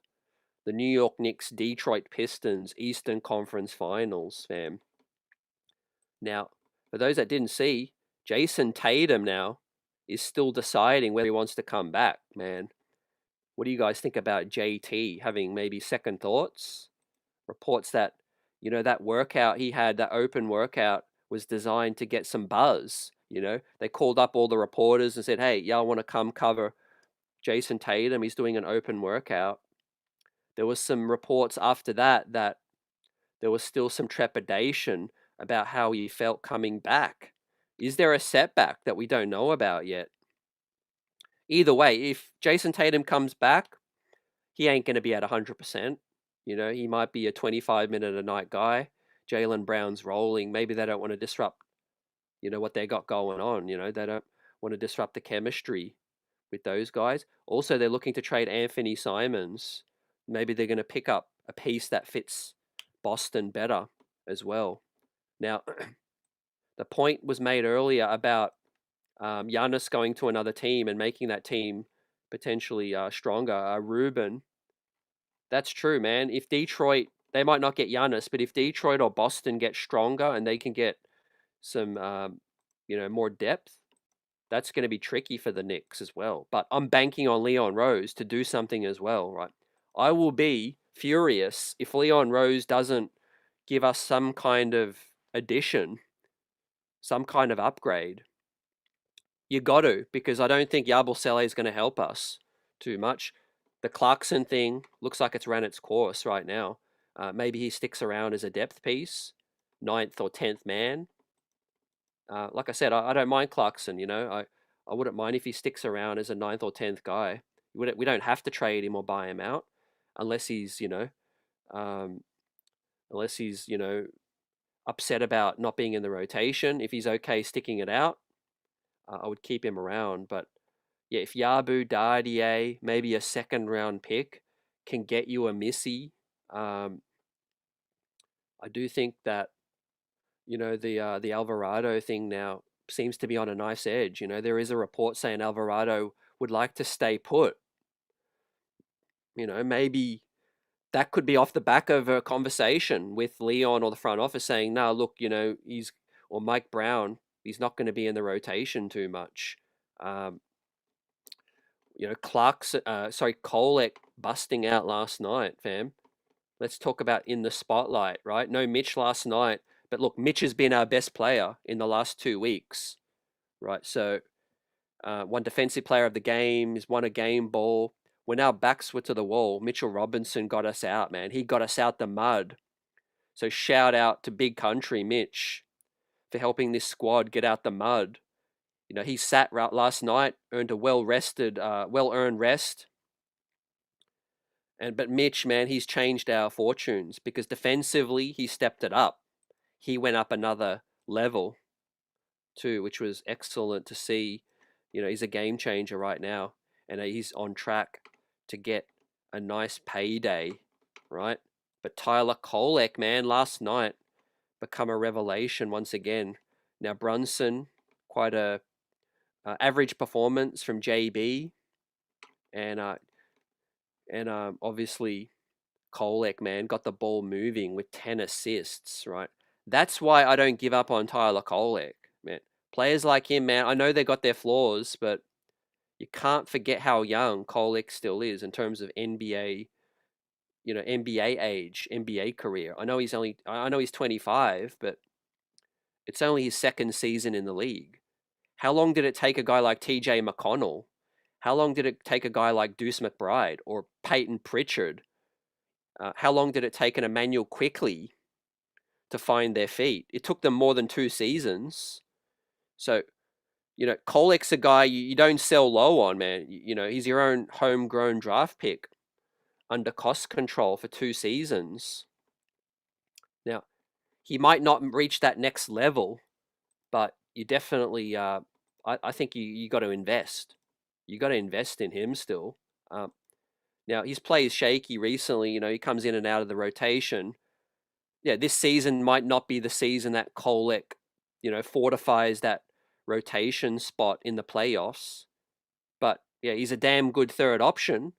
Speaker 1: The New York Knicks Detroit Pistons Eastern Conference Finals, fam. Now, for those that didn't see, Jason Tatum now is still deciding whether he wants to come back, man. What do you guys think about JT having maybe second thoughts? Reports that, that workout he had, that open workout, was designed to get some buzz. They called up all the reporters and said, hey, y'all want to come cover Jason Tatum? He's doing an open workout. There was some reports after that there was still some trepidation about how he felt coming back. Is there a setback that we don't know about yet? Either way, if Jason Tatum comes back, he ain't going to be at 100%. He might be a 25-minute a night guy. Jaylen Brown's rolling. Maybe they don't want to disrupt, what they got going on. They don't want to disrupt the chemistry with those guys. Also, they're looking to trade Anthony Simons. Maybe they're going to pick up a piece that fits Boston better as well. Now, the point was made earlier about Giannis going to another team and making that team potentially stronger. Ruben, that's true, man. If Detroit, they might not get Giannis, but if Detroit or Boston get stronger and they can get some, more depth, that's going to be tricky for the Knicks as well. But I'm banking on Leon Rose to do something as well, right? I will be furious if Leon Rose doesn't give us some kind of addition, some kind of upgrade. You got to, because I don't think Yabusele is going to help us too much. The Clarkson thing looks like it's ran its course right now. Maybe he sticks around as a depth piece, 9th or 10th man. Like I said, I don't mind Clarkson, I wouldn't mind if he sticks around as a 9th or 10th guy. We don't have to trade him or buy him out unless he's, upset about not being in the rotation. If he's okay sticking it out, I would keep him around. But yeah, if Yabu Dardier, maybe a second round pick, can get you a Missy, I do think that the Alvarado thing now seems to be on a nice edge. There is a report saying Alvarado would like to stay put. Maybe that could be off the back of a conversation with Leon or the front office saying, no, look, or Mike Brown, he's not going to be in the rotation too much. Kolek busting out last night, fam. Let's talk about in the spotlight, right? No Mitch last night, but look, Mitch has been our best player in the last 2 weeks, right? So, won defensive player of the game, he's won a game ball. When our backs were to the wall, Mitchell Robinson got us out, man. He got us out the mud. So shout out to Big Country Mitch for helping this squad get out the mud. He sat last night, earned a well-earned rest. But Mitch, man, he's changed our fortunes because defensively he stepped it up. He went up another level too, which was excellent to see. He's a game changer right now, and he's on track to get a nice payday, right? But Tyler Kolek, man, last night become a revelation once again. Now Brunson, quite a average performance from JB, and obviously Kolek, man, got the ball moving with 10 assists, right? That's why I don't give up on Tyler Kolek, man. Players like him, man, I know they got their flaws, but you can't forget how young Kolek still is in terms of NBA, NBA age, NBA career. I know he's 25, but it's only his second season in the league. How long did it take a guy like TJ McConnell? How long did it take a guy like Deuce McBride or Peyton Pritchard? How long did it take an Emmanuel Quickley to find their feet? It took them more than 2 seasons. So, Kolek's a guy you don't sell low on, man. He's your own homegrown draft pick under cost control for 2 seasons. Now, he might not reach that next level, but you definitely, I think you got to invest. You got to invest in him still. Now, his play is shaky recently. He comes in and out of the rotation. Yeah, this season might not be the season that Kolek, fortifies that rotation spot in the playoffs. But yeah, he's a damn good third option.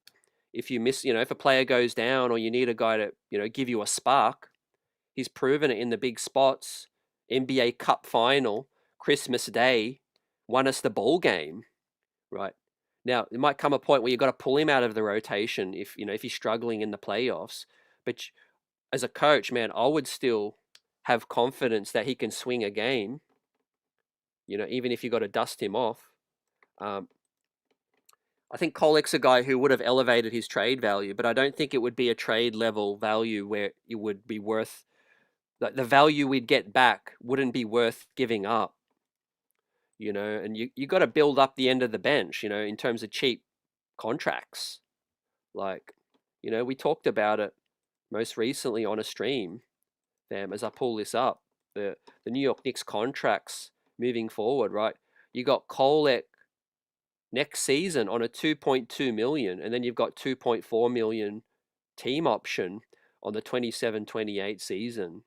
Speaker 1: If you miss, if a player goes down or you need a guy to, give you a spark, he's proven it in the big spots. NBA Cup final, Christmas Day, won us the ball game, right? Now, there might come a point where you've got to pull him out of the rotation if he's struggling in the playoffs. But as a coach, man, I would still have confidence that he can swing a game, even if you got to dust him off. I think Kolek's a guy who would have elevated his trade value, but I don't think it would be a trade level value where it would be worth the value we'd get back wouldn't be worth giving up. And you got to build up the end of the bench, in terms of cheap contracts. Like, we talked about it most recently on a stream, as I pull this up, the New York Knicks contracts moving forward, right? You got Kolek next season on a 2.2 million, and then you've got 2.4 million team option on the 27-28 season.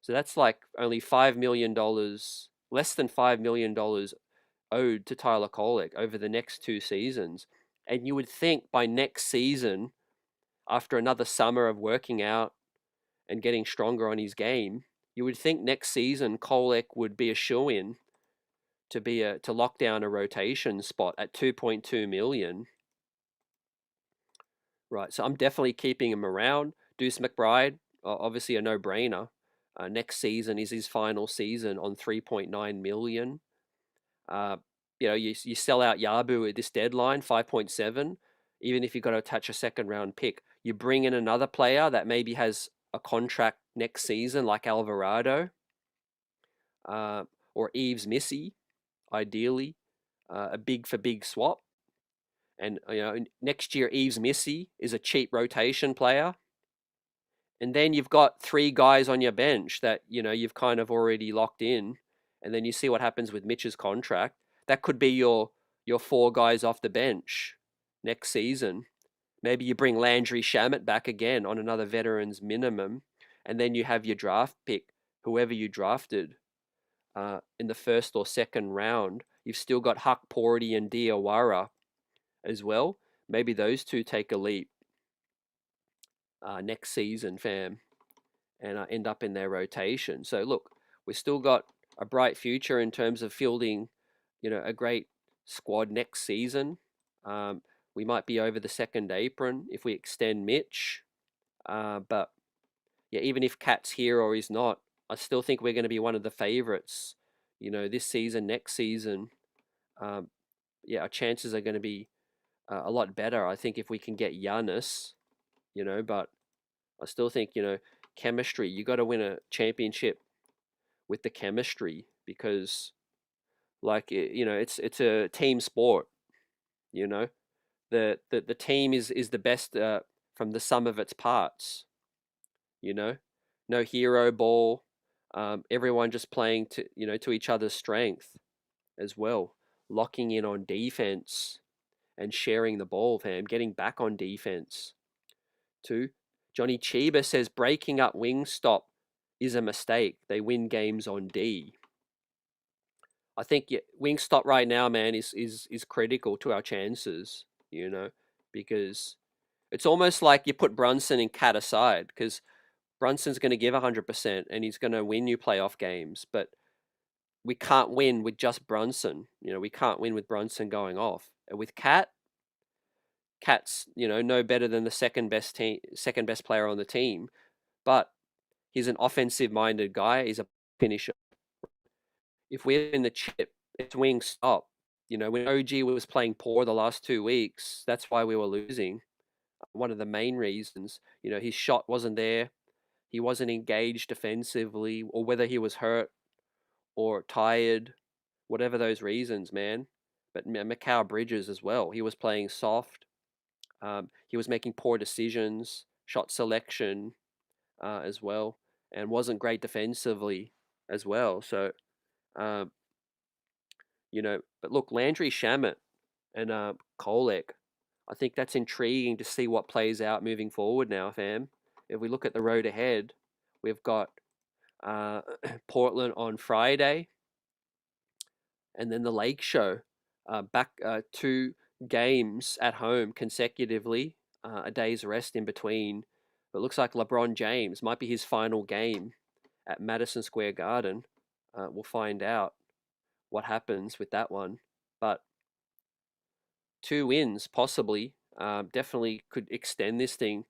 Speaker 1: So that's like only $5 million, less than $5 million owed to Tyler Kolek over the next 2 seasons. And you would think by next season, after another summer of working out and getting stronger on his game, you would think next season Kolek would be a shoo-in to lock down a rotation spot at 2.2 million. Right, so I'm definitely keeping him around. Deuce McBride, obviously a no-brainer. Next season is his final season on 3.9 million. You sell out Yabu at this deadline, 5.7. Even if you've got to attach a second-round pick, you bring in another player that maybe has a contract next season, like Alvarado or Eves Missy, ideally, a big-for-big swap. And next year, Eves Missy is a cheap rotation player. And then you've got 3 guys on your bench that, you've kind of already locked in. And then you see what happens with Mitch's contract. That could be your 4 guys off the bench next season. Maybe you bring Landry Shamet back again on another veteran's minimum. And then you have your draft pick, whoever you drafted in the first or second round. You've still got Huck Porty and Diawara as well. Maybe those 2 take a leap next season, fam, and end up in their rotation. So look, we've still got a bright future in terms of fielding, a great squad next season. We might be over the second apron if we extend Mitch. But yeah, even if Cat's here or he's not, I still think we're going to be one of the favorites, this season, next season. Our chances are going to be a lot better, I think, if we can get Giannis, but I still think, chemistry, you got to win a championship with the chemistry because, like, it's a team sport, the team is the best from the sum of its parts, no hero ball, everyone just playing to each other's strength as well, locking in on defense and sharing the ball, fam, getting back on defense too. Johnny Chiba says breaking up Wingstop is a mistake. They win games on D. I think Wingstop right now, man, is critical to our chances, because it's almost like you put Brunson and Cat aside because Brunson's going to give 100% and he's going to win you playoff games, but we can't win with just Brunson. We can't win with Brunson going off. And with Cat's, no better than the second best player on the team, but he's an offensive-minded guy. He's a finisher. If we're in the chip, it's Wingstop. When OG was playing poor the last 2 weeks, that's why we were losing. One of the main reasons, his shot wasn't there. He wasn't engaged defensively, or whether he was hurt or tired, whatever those reasons, man. But Mikal Bridges as well. He was playing soft. He was making poor decisions, shot selection as well, and wasn't great defensively as well. So, but look, Landry Shamet and Kolek, I think that's intriguing to see what plays out moving forward now, fam. If we look at the road ahead, we've got Portland on Friday, and then the Lake Show, back 2 games at home consecutively, a day's rest in between. It looks like LeBron James might be his final game at Madison Square Garden. We'll find out what happens with that one. But 2 wins, possibly, definitely could extend this thing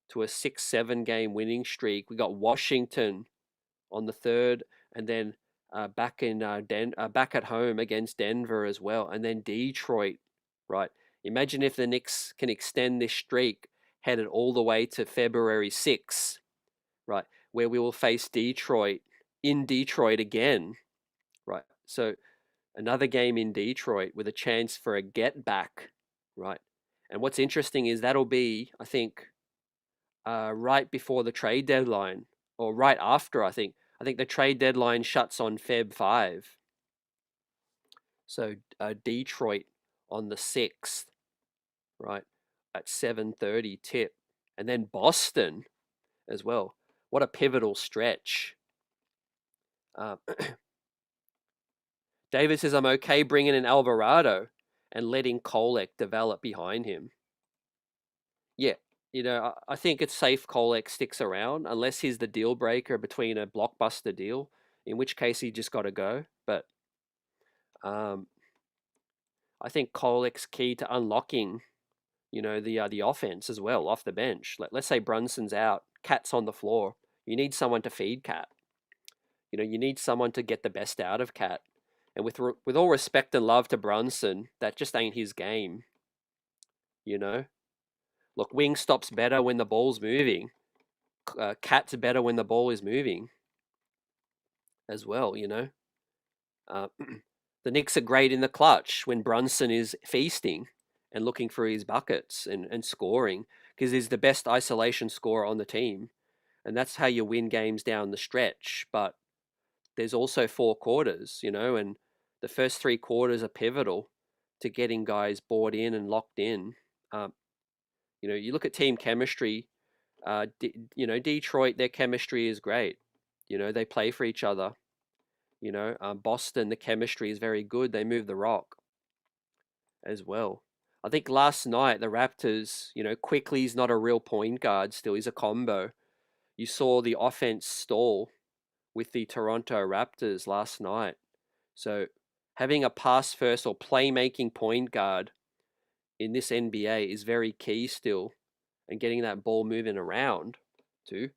Speaker 1: to a 6-7 game winning streak. We got Washington on the 3rd, and then back at home against Denver as well, and then Detroit. Right. Imagine if the Knicks can extend this streak, headed all the way to February 6th, right, where we will face Detroit in Detroit again. Right. So another game in Detroit with a chance for a get back. Right. And what's interesting is that'll be, I think, right before the trade deadline, or right after, I think. I think the trade deadline shuts on Feb 5. So Detroit on the 6th, right, at 7:30 tip. And then Boston as well. What a pivotal stretch. David says, I'm okay bringing in Alvarado and letting Kolek develop behind him. Yeah, I think it's safe Kolek sticks around unless he's the deal breaker between a blockbuster deal, in which case he just got to go. But I think Kolek's key to unlocking, the offense as well off the bench. Let's say Brunson's out, Cat's on the floor. You need someone to feed Cat. You need someone to get the best out of Cat. And with all respect and love to Brunson, that just ain't his game. Look, Wingstop's better when the ball's moving. Cat's better when the ball is moving as well, the Knicks are great in the clutch when Brunson is feasting and looking for his buckets and scoring, because he's the best isolation scorer on the team. And that's how you win games down the stretch. But there's also 4 quarters, and the first 3 quarters are pivotal to getting guys bought in and locked in. You look at team chemistry, Detroit, their chemistry is great. They play for each other. Boston, the chemistry is very good. They move the rock as well. I think last night, the Raptors, Quickly's not a real point guard still. He's a combo. You saw the offense stall with the Toronto Raptors last night. So having a pass first or playmaking point guard in this NBA is very key still, and getting that ball moving around too,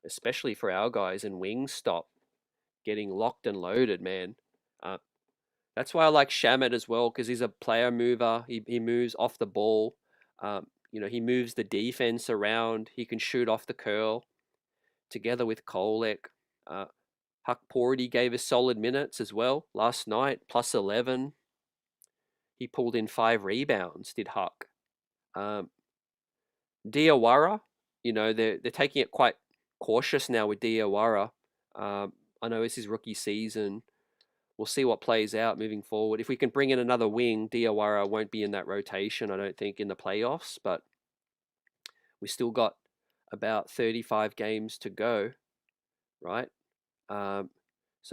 Speaker 1: especially for our guys in Wingstop, getting locked and loaded, man. That's why I like Shamet as well, because he's a player mover. He moves off the ball. He moves the defense around. He can shoot off the curl together with Kolek. Huck Porty gave us solid minutes as well last night, plus 11. He pulled in 5 rebounds, did Huck. Diawara, they're taking it quite cautious now with Diawara. I know it's his rookie season. We'll see what plays out moving forward. If we can bring in another wing, Diawara won't be in that rotation, I don't think, in the playoffs. But we still got about 35 games to go, right? So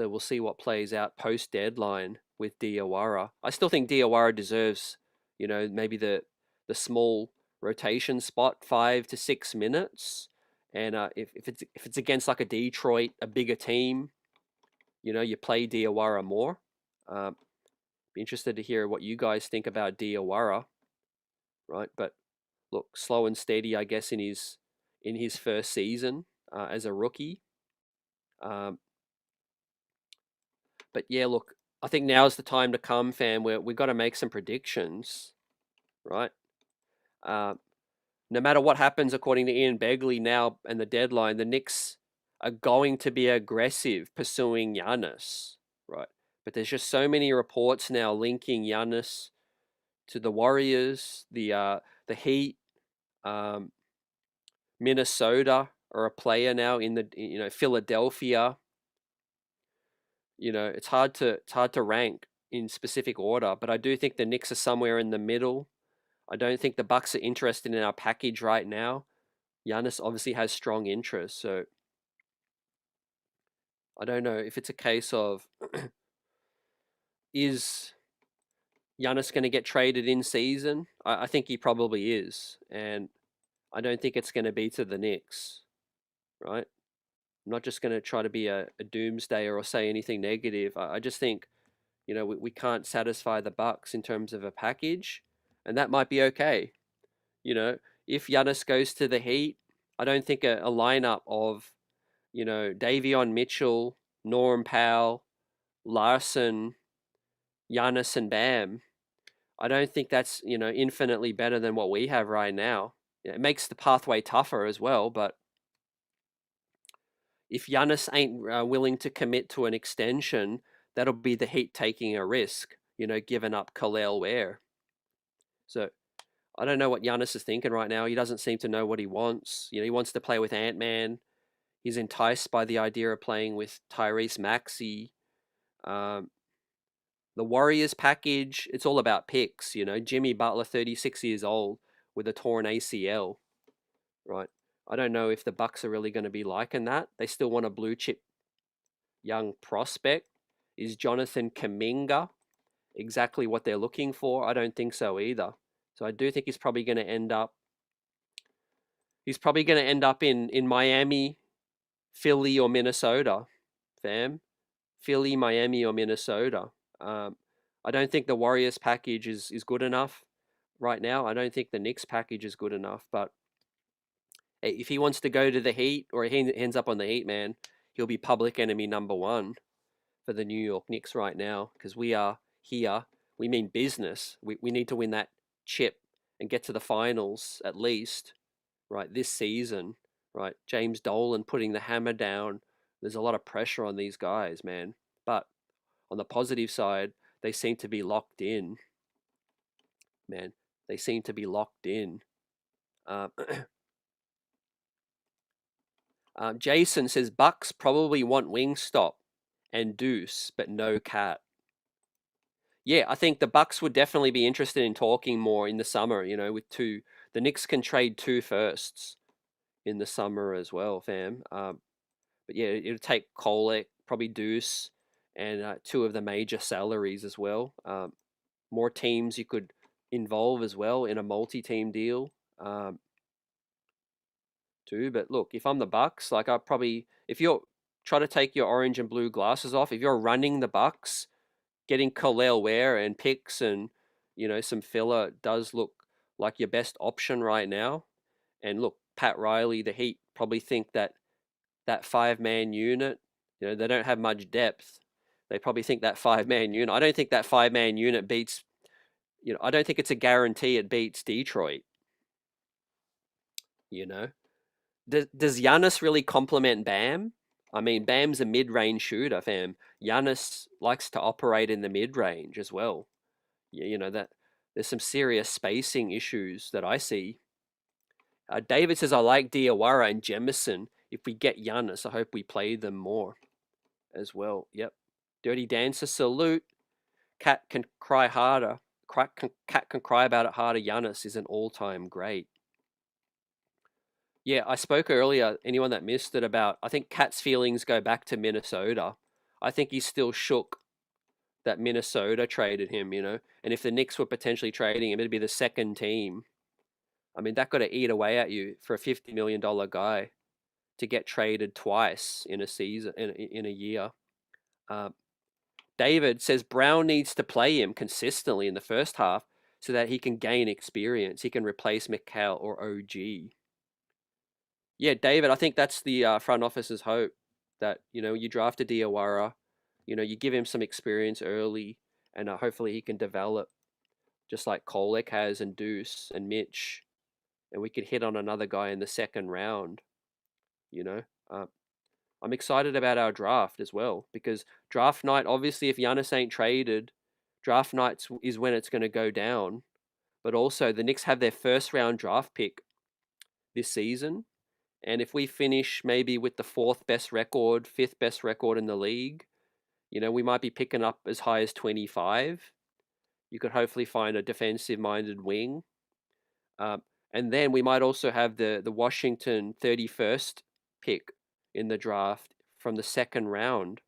Speaker 1: we'll see what plays out post-deadline with Diawara. I still think Diawara deserves, maybe the small rotation spot, 5 to 6 minutes. And if it's against like a Detroit, a bigger team, you play Diawara more. Be interested to hear what you guys think about Diawara, right? But look, slow and steady, I guess, in his first season as a rookie. But yeah, look, I think now's the time to come, fam, where we've got to make some predictions, right? No matter what happens, according to Ian Begley now and the deadline, the Knicks are going to be aggressive pursuing Giannis, right? But there's just so many reports now linking Giannis to the Warriors, the Heat, Minnesota are a player now in the Philadelphia. It's hard to rank in specific order, but I do think the Knicks are somewhere in the middle. I don't think the Bucks are interested in our package right now. Giannis obviously has strong interest, so I don't know if it's a case of is Giannis going to get traded in season? I think he probably is, and I don't think it's going to be to the Knicks, right? I'm not just going to try to be a doomsdayer or say anything negative. I just think, we can't satisfy the Bucks in terms of a package, and that might be okay. If Giannis goes to the Heat, I don't think a lineup of, Davion Mitchell, Norm Powell, Larson, Giannis, and Bam, I don't think that's, infinitely better than what we have right now. It makes the pathway tougher as well, but if Giannis ain't willing to commit to an extension, that'll be the Heat taking a risk, giving up Khalil Ware. So I don't know what Giannis is thinking right now. He doesn't seem to know what he wants. He wants to play with Ant-Man. He's enticed by the idea of playing with Tyrese Maxey. The Warriors package, it's all about picks. Jimmy Butler, 36 years old, with a torn ACL, right? I don't know if the Bucks are really going to be liking that. They still want a blue chip young prospect. Is Jonathan Kuminga exactly what they're looking for? I don't think so either. So I do think he's probably going to end up. He's probably going to end up in Miami, Philly, or Minnesota, fam. Philly, Miami, or Minnesota. I don't think the Warriors package is good enough right now. I don't think the Knicks package is good enough. But if he wants to go to the Heat, or he ends up on the Heat, man, he'll be public enemy number one for the New York Knicks right now, because we are here. We mean business. We need to win that chip and get to the finals at least, right, this season, right? James Dolan putting the hammer down. There's a lot of pressure on these guys, man. But on the positive side, they seem to be locked in, man. They seem to be locked in. Jason says Bucks probably want Wingstop and Deuce, but no Cat. Yeah, I think the Bucks would definitely be interested in talking more in the summer. With two, the Knicks can trade 2 firsts in the summer as well, fam. But yeah, it'll take Kolek, probably Deuce, and 2 of the major salaries as well. More teams you could involve as well in a multi-team deal. Too. But look, if I'm the Bucks, like, I probably, if you're try to take your orange and blue glasses off, if you're running the Bucks, getting Khalil Ware and picks and some filler does look like your best option right now. And look, Pat Riley, the Heat probably think that 5-man unit, they don't have much depth. They probably think that 5-man unit. I don't think that 5-man unit beats. I don't think it's a guarantee it beats Detroit. Does Giannis really complement Bam? I mean, Bam's a mid-range shooter, fam. Giannis likes to operate in the mid-range as well. That there's some serious spacing issues that I see. David says, I like Diawara and Jemison. If we get Giannis, I hope we play them more as well. Yep. Dirty Dancer, salute. Cat can cry harder. Cat can cry about it harder. Giannis is an all-time great. Yeah, I spoke earlier, anyone that missed it, about, I think Cat's feelings go back to Minnesota. I think he's still shook that Minnesota traded him, and if the Knicks were potentially trading him, it'd be the second team. I mean, that got to eat away at you for a $50 million guy to get traded twice in a season, in a year. David says Brown needs to play him consistently in the first half so that he can gain experience. He can replace McHale or OG. Yeah, David, I think that's the front office's hope, that, you draft a Diawara, you give him some experience early, and hopefully he can develop just like Kolek has, and Deuce and Mitch, and we could hit on another guy in the second round. I'm excited about our draft as well, because draft night, obviously, if Giannis ain't traded, draft night is when it's going to go down. But also, the Knicks have their first round draft pick this season. And if we finish maybe with the 4th best record, 5th best record in the league, we might be picking up as high as 25. You could hopefully find a defensive-minded wing. And then we might also have the Washington 31st pick in the draft from the second round,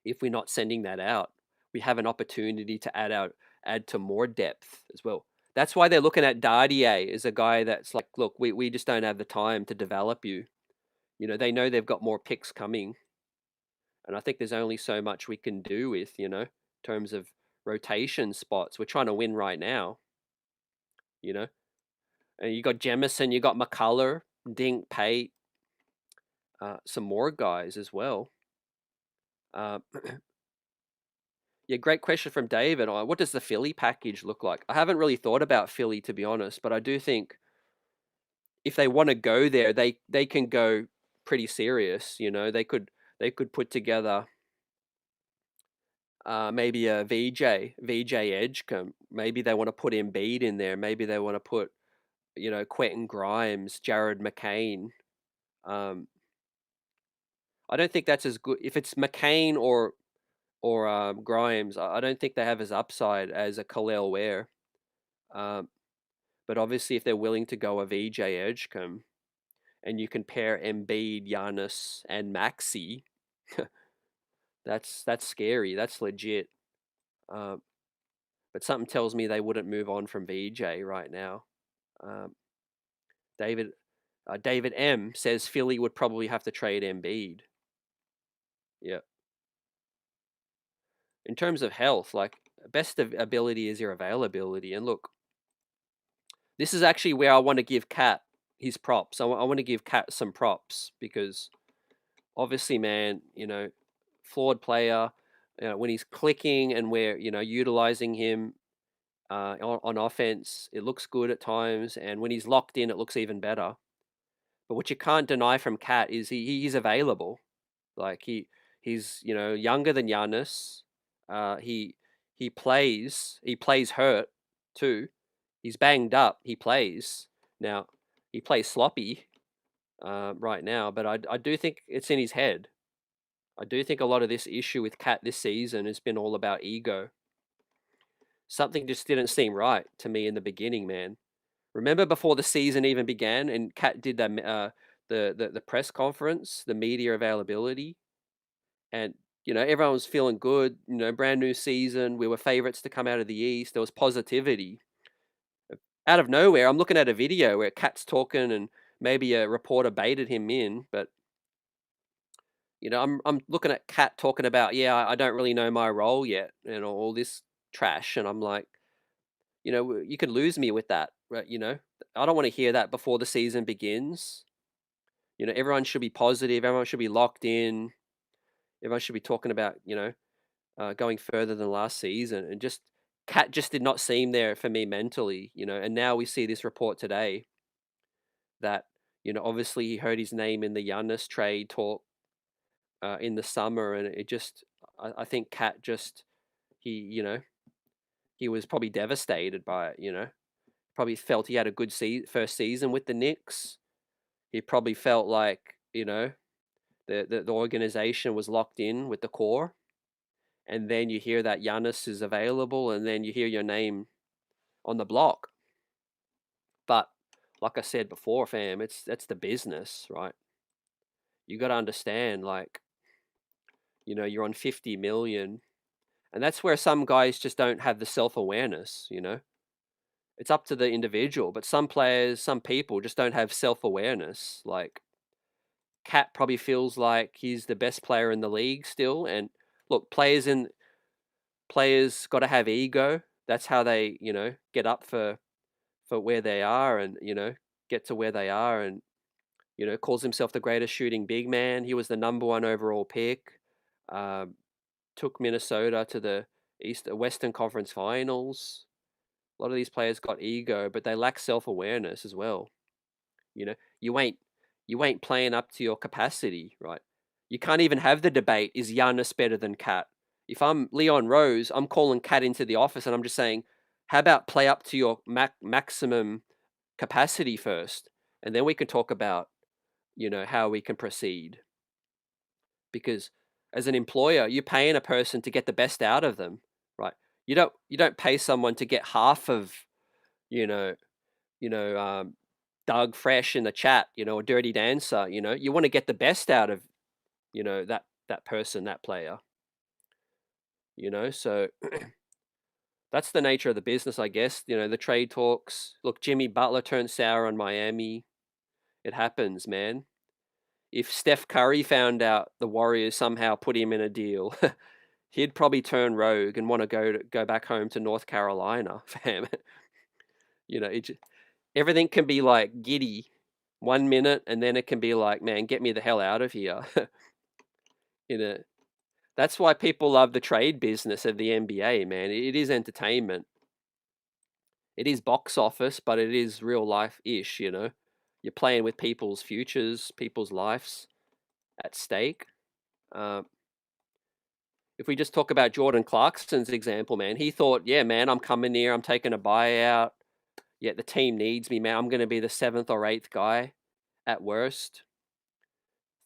Speaker 1: if we're not sending that out. we have an opportunity to add to more depth as well. That's why they're looking at Dardier as a guy that's like, look, we just don't have the time to develop you. They know they've got more picks coming, and I think there's only so much we can do with, in terms of rotation spots. We're trying to win right now, you know. And you got Jemison, you got McCullough, Dink, Pate, some more guys as well. Uh, yeah, great question from David. What does the Philly package look like? I haven't really thought about Philly, to be honest, but I do think if they want to go there, they can go pretty serious. They could put together maybe a VJ edge. Maybe they want to put Embiid in there. Maybe they want to put Quentin Grimes, Jared McCain. I don't think that's as good if it's McCain or Grimes. I don't think they have as upside as a Khalil Ware. But obviously, if they're willing to go a VJ Edgecombe, and you can pair Embiid, Giannis, and Maxi, that's scary. That's legit. But something tells me they wouldn't move on from VJ right now. David M says Philly would probably have to trade Embiid. Yeah. In terms of health, like best of ability is your availability. And look, this is actually where I want to give Cat his props. I want to give Cat some props because obviously, man, flawed player. When he's clicking and we're utilizing him on offense, it looks good at times, and when he's locked in, it looks even better. But what you can't deny from Cat is he's available. Like he's younger than Giannis. He plays hurt too. He's banged up. He plays now. He plays sloppy right now, but I do think it's in his head. I do think a lot of this issue with Cat this season has been all about ego. Something just didn't seem right to me in the beginning, man. Remember before the season even began, and Cat did the press conference, the media availability, and everyone was feeling good. Brand new season. We were favorites to come out of the East. There was positivity. Out of nowhere, I'm looking at a video where Cat's talking, and maybe a reporter baited him in, but I'm looking at Cat talking about, I don't really know my role yet, and all this trash, and I'm like, you could lose me with that, right? I don't want to hear that before the season begins. Everyone should be positive. Everyone should be locked in. Everyone should be talking about, going further than last season, and just Cat just did not seem there for me mentally, and now we see this report today that, obviously he heard his name in the Giannis trade talk in the summer, and it just, I think Cat just, he was probably devastated by it, probably felt he had a good first season with the Knicks. He probably felt like, the organization was locked in with the core. And then you hear that Giannis is available, and then you hear your name on the block. But like I said before, fam, that's the business, right? You got to understand, like, you're on 50 million, and that's where some guys just don't have the self-awareness. It's up to the individual, but some players, some people just don't have self-awareness. Like, Cat probably feels like he's the best player in the league still, and look, players got to have ego. That's how they, get up for where they are, and get to where they are, and calls himself the greatest shooting big man. He was the number 1 overall pick. Took Minnesota to the Western Conference Finals. A lot of these players got ego, but they lack self-awareness as well. You ain't playing up to your capacity, right? You can't even have the debate, is Giannis better than Cat? If I'm Leon Rose, I'm calling Cat into the office and I'm just saying, how about play up to your maximum capacity first? And then we can talk about, how we can proceed. Because as an employer, you're paying a person to get the best out of them, right? You don't pay someone to get half of, you know, Doug Fresh in the chat, a dirty dancer, you want to get the best out of, that person, that player. So that's the nature of the business, I guess. The trade talks. Look, Jimmy Butler turned sour on Miami. It happens, man. If Steph Curry found out the Warriors somehow put him in a deal, he'd probably turn rogue and want to go back home to North Carolina, fam. Everything can be like giddy 1 minute, and then it can be like, man, get me the hell out of here. you know, that's why people love the trade business of the NBA, man. It is entertainment. It is box office, but it is real life-ish. You're playing with people's futures, people's lives at stake. If we just talk about Jordan Clarkson's example, man, he thought, yeah, man, I'm coming here, I'm taking a buyout. Yet the team needs me, man. I'm going to be the 7th or 8th guy at worst.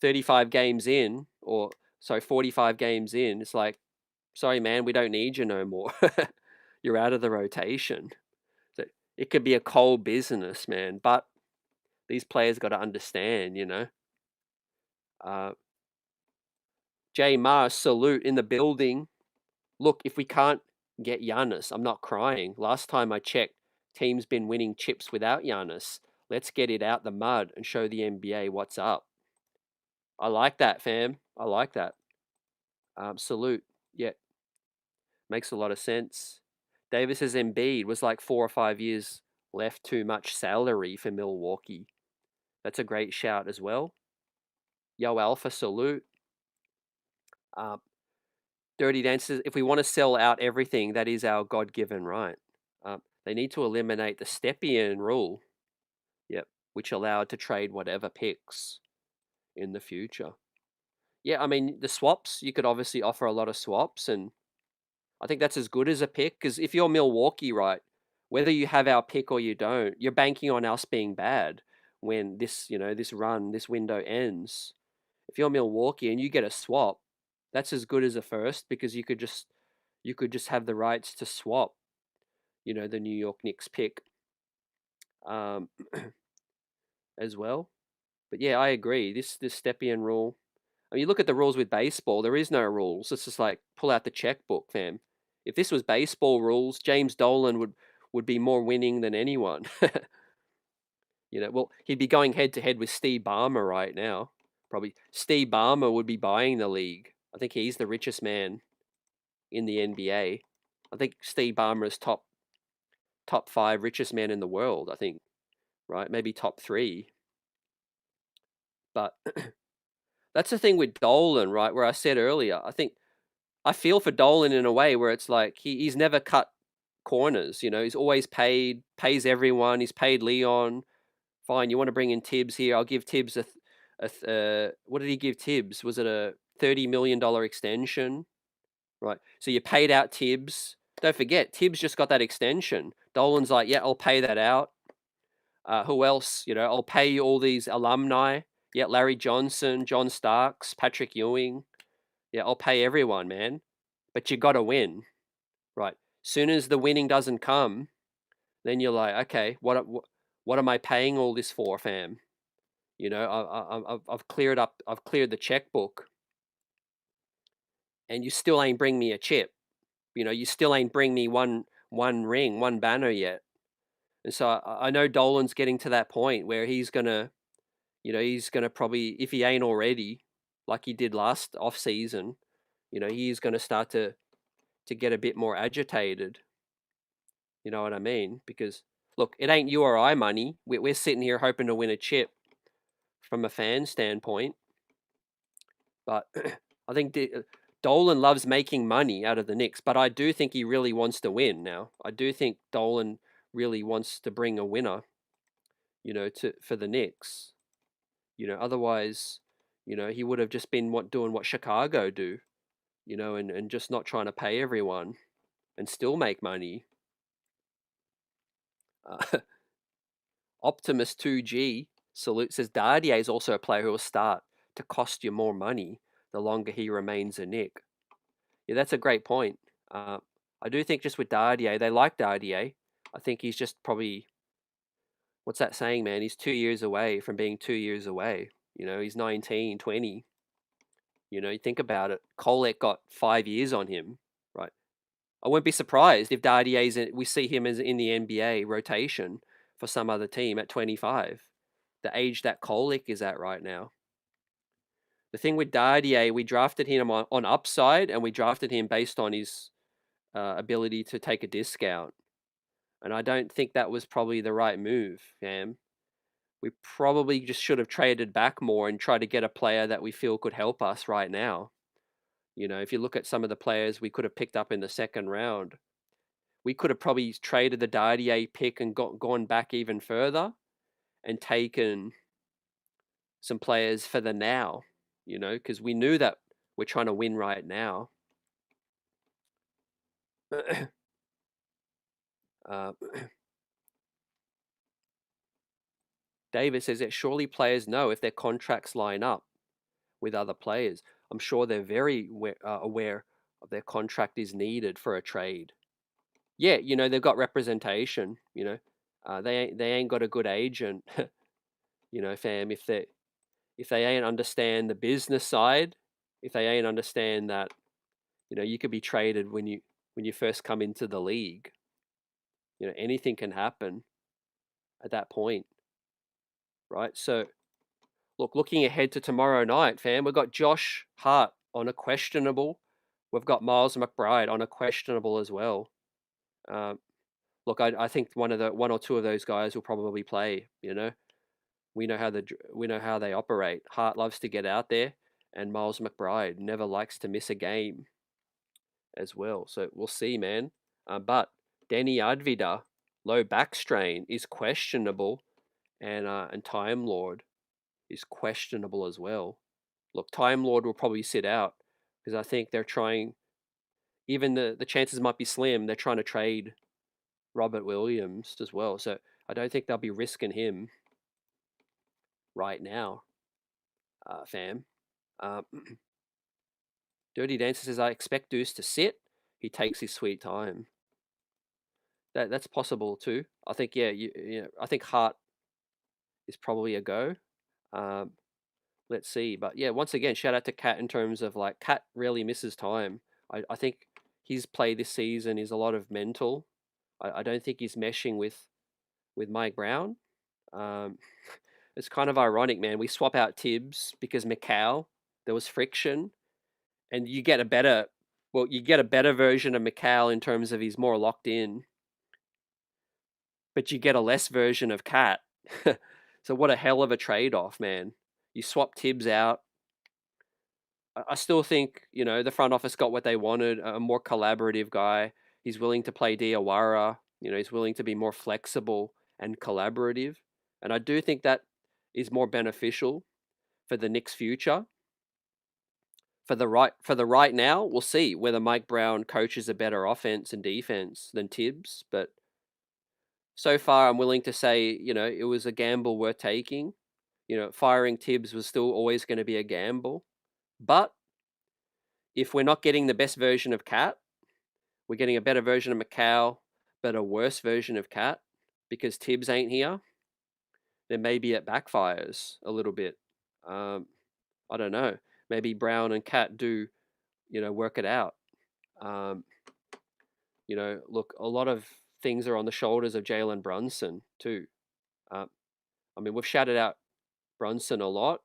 Speaker 1: 35 games in, 45 games in, it's like, sorry, man, we don't need you no more. You're out of the rotation. So it could be a cold business, man. But these players got to understand, Jay Mars, salute in the building. Look, if we can't get Giannis, I'm not crying. Last time I checked, teams been winning chips without Giannis. Let's get it out the mud and show the NBA what's up. I like that, fam. I like that. Salute. Yeah, makes a lot of sense. Davis says Embiid was like 4 or 5 years left too much salary for Milwaukee. That's a great shout as well. Yo Alpha, salute. Dirty Dancers, if we want to sell out everything, that is our God-given right. They need to eliminate the Stepien rule, which allowed to trade whatever picks in the future. Yeah, I mean, the swaps, you could obviously offer a lot of swaps, and I think that's as good as a pick, because if you're Milwaukee, right, whether you have our pick or you don't, you're banking on us being bad when this window ends. If you're Milwaukee and you get a swap, that's as good as a first, because you could just have the rights to swap, the New York Knicks pick as well. But yeah, I agree. This Stepien rule. I mean, you look at the rules with baseball, there is no rules. It's just like, pull out the checkbook, fam. If this was baseball rules, James Dolan would be more winning than anyone. Well, he'd be going head to head with Steve Ballmer right now. Probably Steve Ballmer would be buying the league. I think he's the richest man in the NBA. I think Steve Ballmer is top 5 richest man in the world, I think. Right? Maybe top 3. But that's the thing with Dolan, right? Where I said earlier, I feel for Dolan in a way where it's like he's never cut corners. He's always pays everyone. He's paid Leon. Fine, you want to bring in Tibbs here? I'll give Tibbs what did he give Tibbs? Was it a $30 million extension? Right. So you paid out Tibbs. Don't forget, Tibbs just got that extension. Dolan's like, yeah, I'll pay that out. Who else? I'll pay you all these alumni. Yeah, Larry Johnson, John Starks, Patrick Ewing. Yeah, I'll pay everyone, man. But you got to win, right? Soon as the winning doesn't come, then you're like, okay, what am I paying all this for, fam? I've cleared the checkbook, and you still ain't bring me a chip. You still ain't bring me one ring, one banner yet. And so I know Dolan's getting to that point where he's gonna probably, if he ain't already, like he did last off season, he's gonna start to get a bit more agitated. You know what I mean? Because look, it ain't you or I money. We're sitting here hoping to win a chip from a fan standpoint. But I think Dolan loves making money out of the Knicks, but I do think he really wants to win now. I do think Dolan really wants to bring a winner, for the Knicks. Otherwise, he would have just been doing what Chicago do, and just not trying to pay everyone and still make money. Optimus 2G salute says Dardier is also a player who will start to cost you more money the longer he remains a Knick. Yeah, that's a great point. I do think just with Dardier, they like Dardier. I think he's just probably, what's that saying, man? He's 2 years away from being 2 years away. He's 19, 20. You think about it. Kolek got 5 years on him, right? I wouldn't be surprised if Dardier's we see him as in the NBA rotation for some other team at 25, the age that Kolek is at right now. The thing with Dardier, we drafted him on upside, and we drafted him based on his ability to take a discount. And I don't think that was probably the right move, fam. We probably just should have traded back more and tried to get a player that we feel could help us right now. You know, if you look at some of the players we could have picked up in the second round, we could have probably traded the Dardier pick and gone back even further and taken some players for the now, you know, because we knew that we're trying to win right now. David says that surely players know if their contracts line up with other players. I'm sure they're very aware of their contract is needed for a trade. Yeah, you know, they've got representation, you know. They ain't got a good agent, you know, fam. If they ain't understand the business side, if they ain't understand that, you know, you could be traded when you first come into the league. You know, anything can happen at that point, right? So, look, looking ahead to tomorrow night, fam, we've got Josh Hart on a questionable. We've got Miles McBride on a questionable as well. Look, I think one or two of those guys will probably play. You know, we know how they operate. Hart loves to get out there, and Miles McBride never likes to miss a game as well. So we'll see, man. But Danny Advida, low back strain, is questionable, and Time Lord is questionable as well. Look, Time Lord will probably sit out because I think they're trying. Even the chances might be slim. They're trying to trade Robert Williams as well, so I don't think they'll be risking him right now, fam. Dirty Dancer says, I expect Deuce to sit. He takes his sweet time. That's possible too. I think, yeah, I think Hart is probably a go. Let's see. But yeah, once again, shout out to Cat in terms of like, Cat really misses time. I think his play this season is a lot of mental. I don't think he's meshing with Mike Brown. It's kind of ironic, man. We swap out Tibbs because Macau, there was friction, and you get a better version of Macau in terms of he's more locked in, but you get a less version of Cat. So what a hell of a trade-off, man. You swap Tibbs out. I still think, you know, the front office got what they wanted, a more collaborative guy. He's willing to play Diawara. You know, he's willing to be more flexible and collaborative. And I do think that is more beneficial for the Knicks' future. For the right now, we'll see whether Mike Brown coaches a better offense and defense than Tibbs. But so far, I'm willing to say, you know, it was a gamble worth taking. You know, firing Tibbs was still always going to be a gamble. But if we're not getting the best version of Cat, we're getting a better version of Macau, but a worse version of Cat because Tibbs ain't here, then maybe it backfires a little bit. I don't know. Maybe Brown and Cat do, you know, work it out. You know, look, a lot of things are on the shoulders of Jalen Brunson too. I mean, we've shouted out Brunson a lot,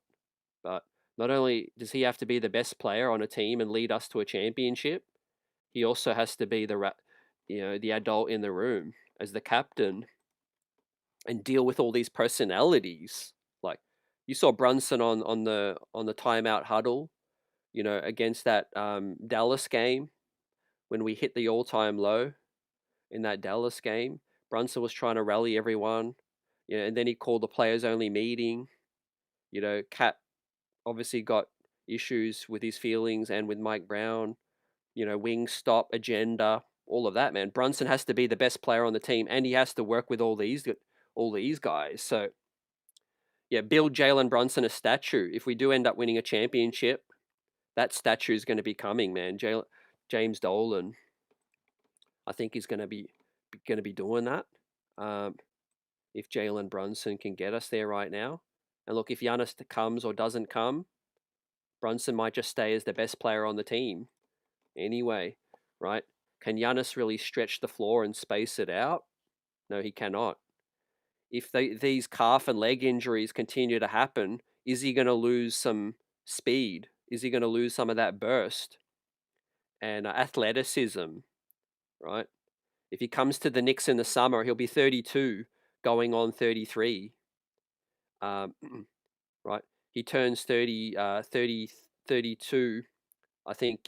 Speaker 1: but not only does he have to be the best player on a team and lead us to a championship, he also has to be the adult in the room as the captain and deal with all these personalities. Like you saw Brunson on the timeout huddle, you know, against that Dallas game when we hit the all-time low in that Dallas game. Brunson was trying to rally everyone, you know, and then he called the players only meeting. You know, Cat obviously got issues with his feelings and with Mike Brown. You know, wing stop agenda, all of that, man. Brunson has to be the best player on the team, and he has to work with all these guys. So, yeah, build Jalen Brunson a statue. If we do end up winning a championship, that statue is going to be coming, man. James Dolan, I think, is going to be doing that. If Jalen Brunson can get us there right now, and look, if Giannis comes or doesn't come, Brunson might just stay as the best player on the team. Anyway, right? Can Giannis really stretch the floor and space it out? No, he cannot. If these calf and leg injuries continue to happen, is he going to lose some speed? Is he going to lose some of that burst and athleticism, right? If he comes to the Knicks in the summer, he'll be 32 going on 33. Right? He turns 32, I think.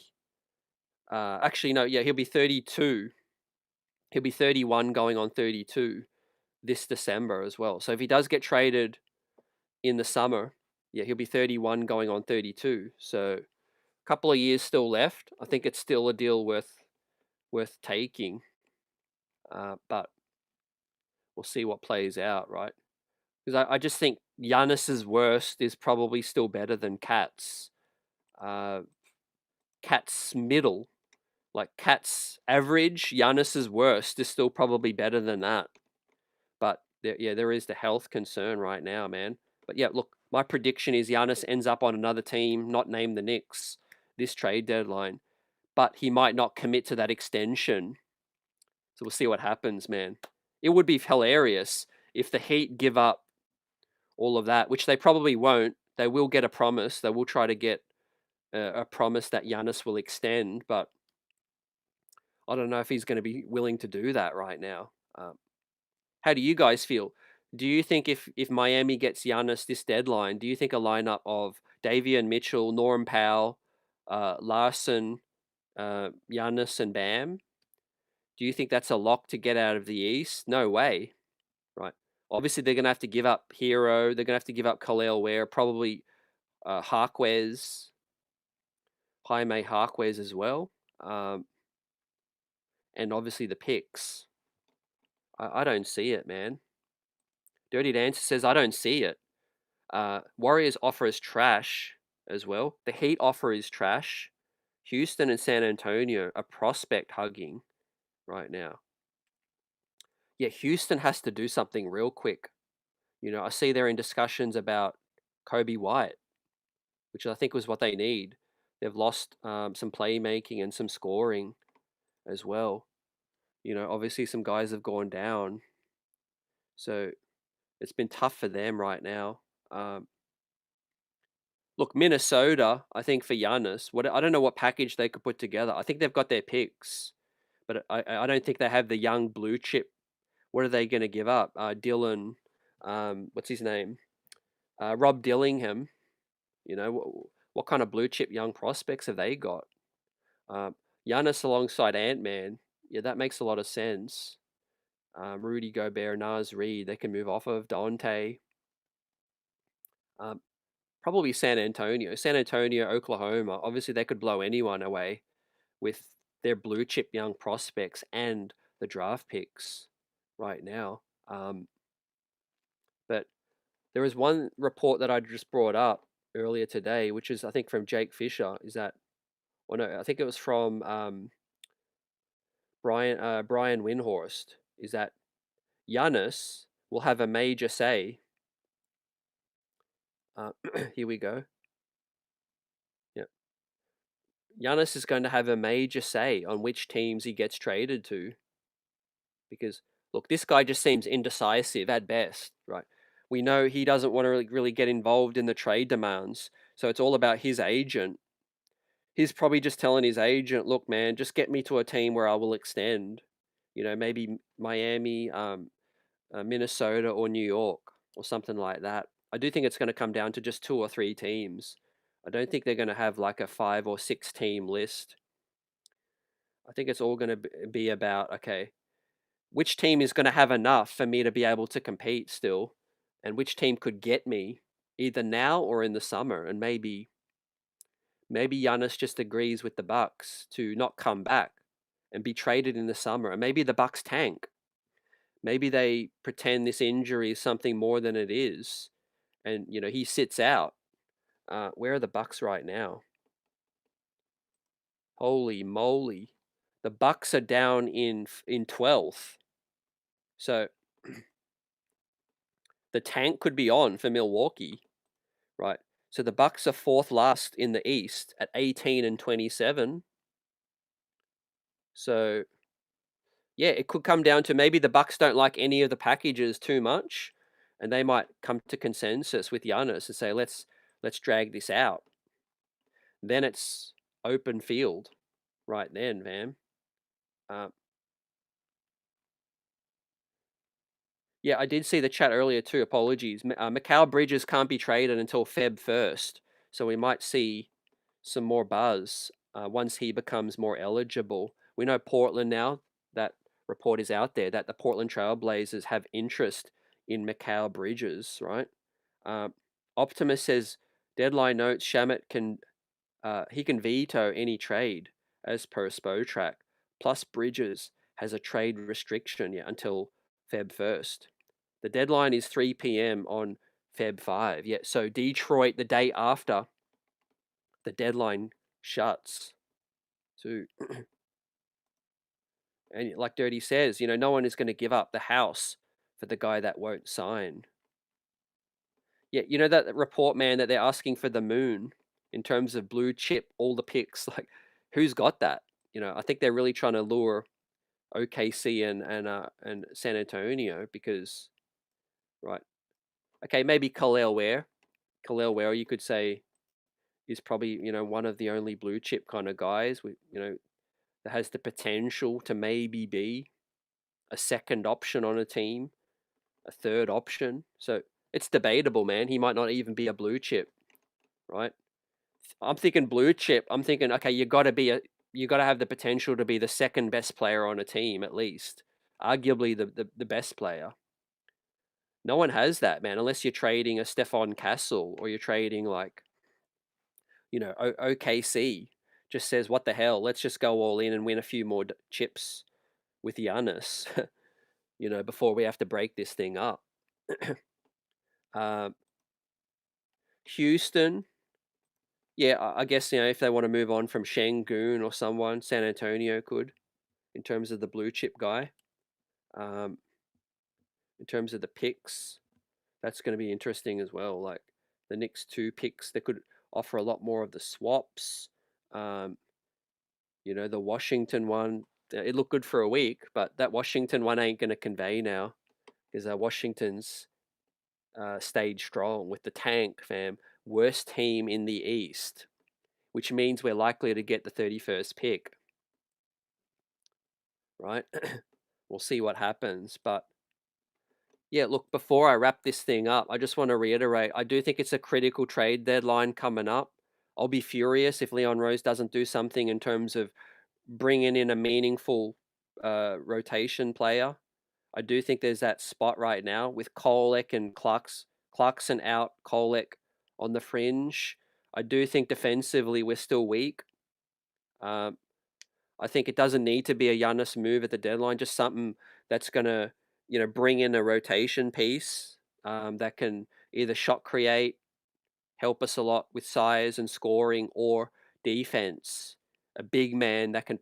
Speaker 1: Actually, no, yeah, he'll be 32. He'll be 31 going on 32 this December as well. So if he does get traded in the summer, yeah, he'll be 31 going on 32. So a couple of years still left. I think it's still a deal worth taking. But we'll see what plays out, right? Because I just think Giannis's worst is probably still better than Cat's. Cat's middle, like Cat's average, Giannis's worst is still probably better than that. But there is the health concern right now, man. But yeah, look, my prediction is Giannis ends up on another team, not named the Knicks, this trade deadline. But he might not commit to that extension. So we'll see what happens, man. It would be hilarious if the Heat give up all of that, which they probably won't. They will get a promise. They will try to get a promise that Giannis will extend, but I don't know if he's going to be willing to do that right now. How do you guys feel? Do you think if Miami gets Giannis this deadline, do you think a lineup of Davion Mitchell, Norm Powell, Larson, Giannis, and Bam? Do you think that's a lock to get out of the East? No way, right? Obviously, they're going to have to give up Hero. They're going to have to give up Khalil Ware, probably Jaime Harquez as well, and obviously the picks. I don't see it, man. Dirty Dancer says I don't see it. Warriors offer is trash as well. The Heat offer is trash. Houston and San Antonio are prospect hugging right now. Yeah, Houston has to do something real quick. You know, I see they're in discussions about Kobe White, which I think was what they need. They've lost some playmaking and some scoring as well. You know, obviously some guys have gone down. So it's been tough for them right now. Look, Minnesota, I think for Giannis, I don't know what package they could put together. I think they've got their picks, but I don't think they have the young blue chip. What are they going to give up? Dylan, what's his name? Rob Dillingham. You know, what kind of blue chip young prospects have they got? Giannis alongside Ant-Man. Yeah, that makes a lot of sense. Rudy Gobert, Naz Reid, they can move off of Dante. Probably San Antonio, Oklahoma. Obviously, they could blow anyone away with their blue chip young prospects and the draft picks right now. But there was one report that I just brought up earlier today, which is I think from Jake Fisher. Is that? Well, no, I think it was from Brian Windhorst. Is that Giannis will have a major say? Here we go. Yeah. Giannis is going to have a major say on which teams he gets traded to. Because, look, this guy just seems indecisive at best, right? We know he doesn't want to really get involved in the trade demands. So it's all about his agent. He's probably just telling his agent, look, man, just get me to a team where I will extend. You know, maybe Miami, Minnesota, or New York, or something like that. I do think it's going to come down to just 2 or 3 teams. I don't think they're going to have like a 5 or 6 team list. I think it's all going to be about, okay, which team is going to have enough for me to be able to compete still, and which team could get me either now or in the summer, and maybe Giannis just agrees with the Bucks to not come back and be traded in the summer, and maybe the Bucks tank. Maybe they pretend this injury is something more than it is, and you know he sits out. Where are the Bucks right now? Holy moly, the Bucks are down in 12th. So the tank could be on for Milwaukee, right? So the Bucks are 4th last in the East at 18 and 27. So yeah, it could come down to maybe the Bucks don't like any of the packages too much, and they might come to consensus with Giannis and say, let's drag this out. Then it's open field right then, man. Um, yeah, I did see the chat earlier too. Apologies. Mikal Bridges can't be traded until Feb 1st, so we might see some more buzz once he becomes more eligible. We know Portland now, that report is out there, that the Portland Trailblazers have interest in Mikal Bridges, right? Optimus says, deadline notes, Shamit he can veto any trade as per Spotrac. Plus Bridges has a trade restriction until Feb 1st. The deadline is 3 p.m. on Feb 5. Yeah, so Detroit the day after the deadline shuts too. And like Dirty says, no one is going to give up the house for the guy that won't sign. Yeah, that report, man, that they're asking for the moon in terms of blue chip, all the picks. Like, who's got that? I think they're really trying to lure OKC and San Antonio because, right? Okay, maybe Khalil Ware. Khalil Ware, you could say, is probably one of the only blue chip kind of guys with that has the potential to maybe be a second option on a team, a third option. So it's debatable, man. He might not even be a blue chip, right? I'm thinking blue chip. I'm thinking, okay, you got to have the potential to be the second best player on a team at least, arguably the best player. No one has that, man, unless you're trading a Stephon Castle or you're trading like, OKC just says, what the hell? Let's just go all in and win a few more chips with Giannis, before we have to break this thing up. Houston, yeah, I guess, if they want to move on from Şengün or someone, San Antonio could, in terms of the blue chip guy. In terms of the picks, that's going to be interesting as well. Like the Knicks 2 picks, they could offer a lot more of the swaps. The Washington one, it looked good for a week, but that Washington one ain't going to convey now because Washington's stayed strong with the tank, fam. Worst team in the East, which means we're likely to get the 31st pick, right? We'll see what happens. But yeah, look, before I wrap this thing up, I just want to reiterate, I do think it's a critical trade deadline coming up. I'll be furious if Leon Rose doesn't do something in terms of bringing in a meaningful rotation player. I do think there's that spot right now with Kolek and Clarkson out, Kolek on the fringe. I do think defensively we're still weak. I think it doesn't need to be a Giannis move at the deadline, just something that's going to, bring in a rotation piece that can either shot create, help us a lot with size and scoring, or defense. A big man that can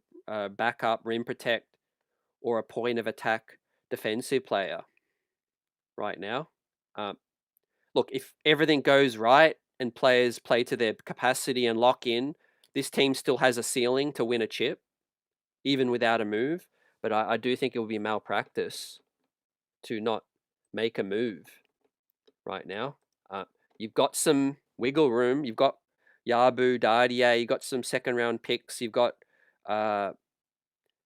Speaker 1: back up, rim protect, or a point of attack defensive player right now. Look, if everything goes right and players play to their capacity and lock in, this team still has a ceiling to win a chip, even without a move. But I do think it would be malpractice to not make a move right now. You've got some wiggle room. You've got Yabu, Dardier. You've got some second round picks. You've got,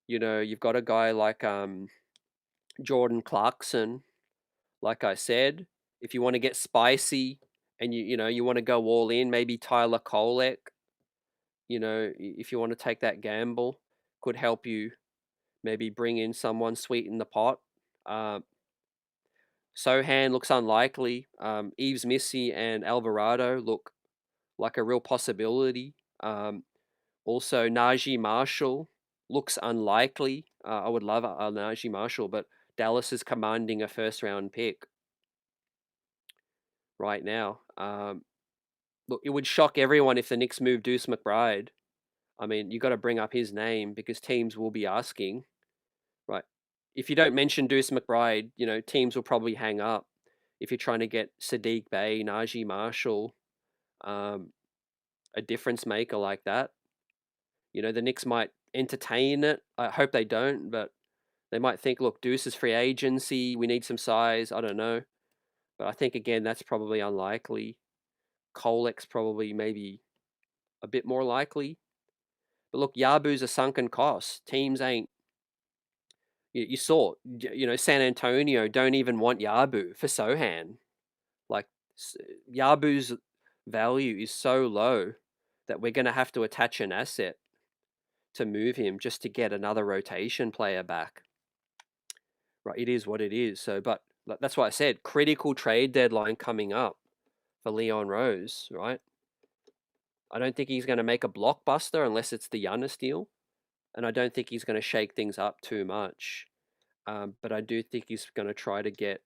Speaker 1: you've got a guy like Jordan Clarkson. Like I said, if you want to get spicy and you want to go all in, maybe Tyler Kolek. If you want to take that gamble, could help you maybe bring in someone, sweeten the pot. Sohan looks unlikely. Eves Missy and Alvarado look like a real possibility. Also, Najee Marshall looks unlikely. I would love a Najee Marshall, but Dallas is commanding a first-round pick right now. Look, it would shock everyone if the Knicks move Deuce McBride. I mean, you got to bring up his name because teams will be asking, right? If you don't mention Deuce McBride, teams will probably hang up. If you're trying to get Sadiq Bey, Najee Marshall, a difference maker like that, the Knicks might entertain it. I hope they don't, but they might think, look, Deuce is free agency. We need some size. I don't know. But I think, again, that's probably unlikely. Kolek's probably maybe a bit more likely. But look, Yabu's a sunken cost. Teams ain't. You saw, San Antonio don't even want Yabu for Sohan. Like, Yabu's value is so low that we're going to have to attach an asset to move him just to get another rotation player back. Right, it is what it is. So, but that's why I said critical trade deadline coming up for Leon Rose, right? I don't think he's going to make a blockbuster unless it's the Giannis deal, and I don't think he's going to shake things up too much. But I do think he's going to try to get,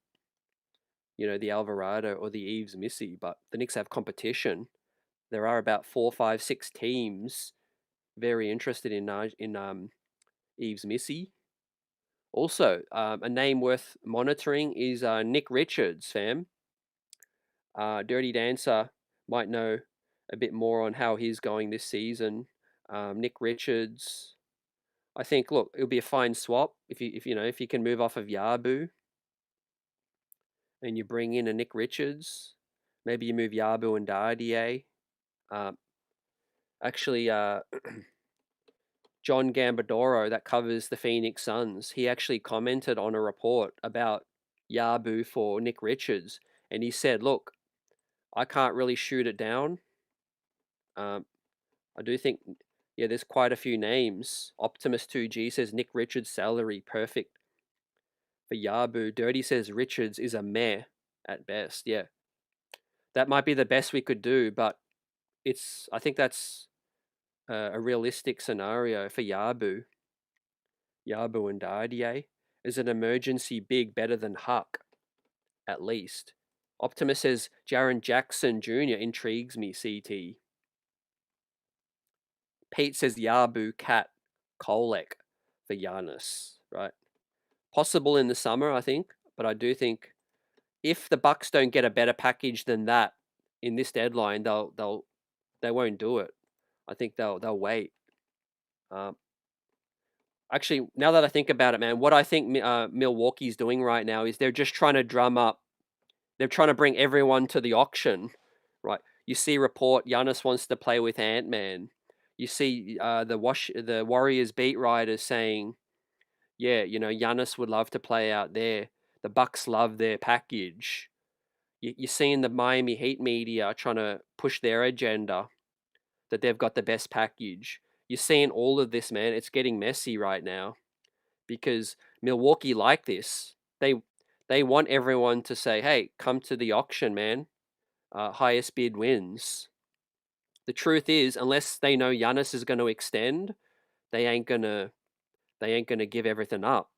Speaker 1: the Alvarado or the Eves Missy. But the Knicks have competition. There are about 4, 5, 6 teams very interested in Eves Missy. Also, a name worth monitoring is Nick Richards, fam. Dirty Dancer might know a bit more on how he's going this season. Nick Richards, I think. Look, it'll be a fine swap if you can move off of Yabu, and you bring in a Nick Richards. Maybe you move Yabu and Dardier. Actually, John Gambadoro, that covers the Phoenix Suns, he actually commented on a report about Yabu for Nick Richards, and he said, "Look, I can't really shoot it down. I do think, there's quite a few names. Optimus 2G says Nick Richards' salary perfect for Yabu. Dirty says Richards is a meh at best. Yeah, that might be the best we could do, but I think that's a realistic scenario for Yabu. Yabu and Dardier is an emergency big better than Huck, at least. Optimus says Jaren Jackson Jr. intrigues me, CT. Pete says Yabu, Cat, Kolek for Giannis, right? Possible in the summer, I think, but I do think if the Bucks don't get a better package than that in this deadline, they won't do it. I think they'll wait. Actually, now that I think about it, man, what I think Milwaukee's doing right now is they're just trying to drum up. They're trying to bring everyone to the auction, right? You see report Giannis wants to play with Ant-Man. You see the Warriors beat writers saying, yeah, Giannis would love to play out there. The Bucks love their package. You're seeing the Miami Heat media trying to push their agenda that they've got the best package. You're seeing all of this, man. It's getting messy right now because Milwaukee like this. They want everyone to say, hey, come to the auction, man. Highest bid wins. The truth is, unless they know Giannis is going to extend, they ain't gonna give everything up.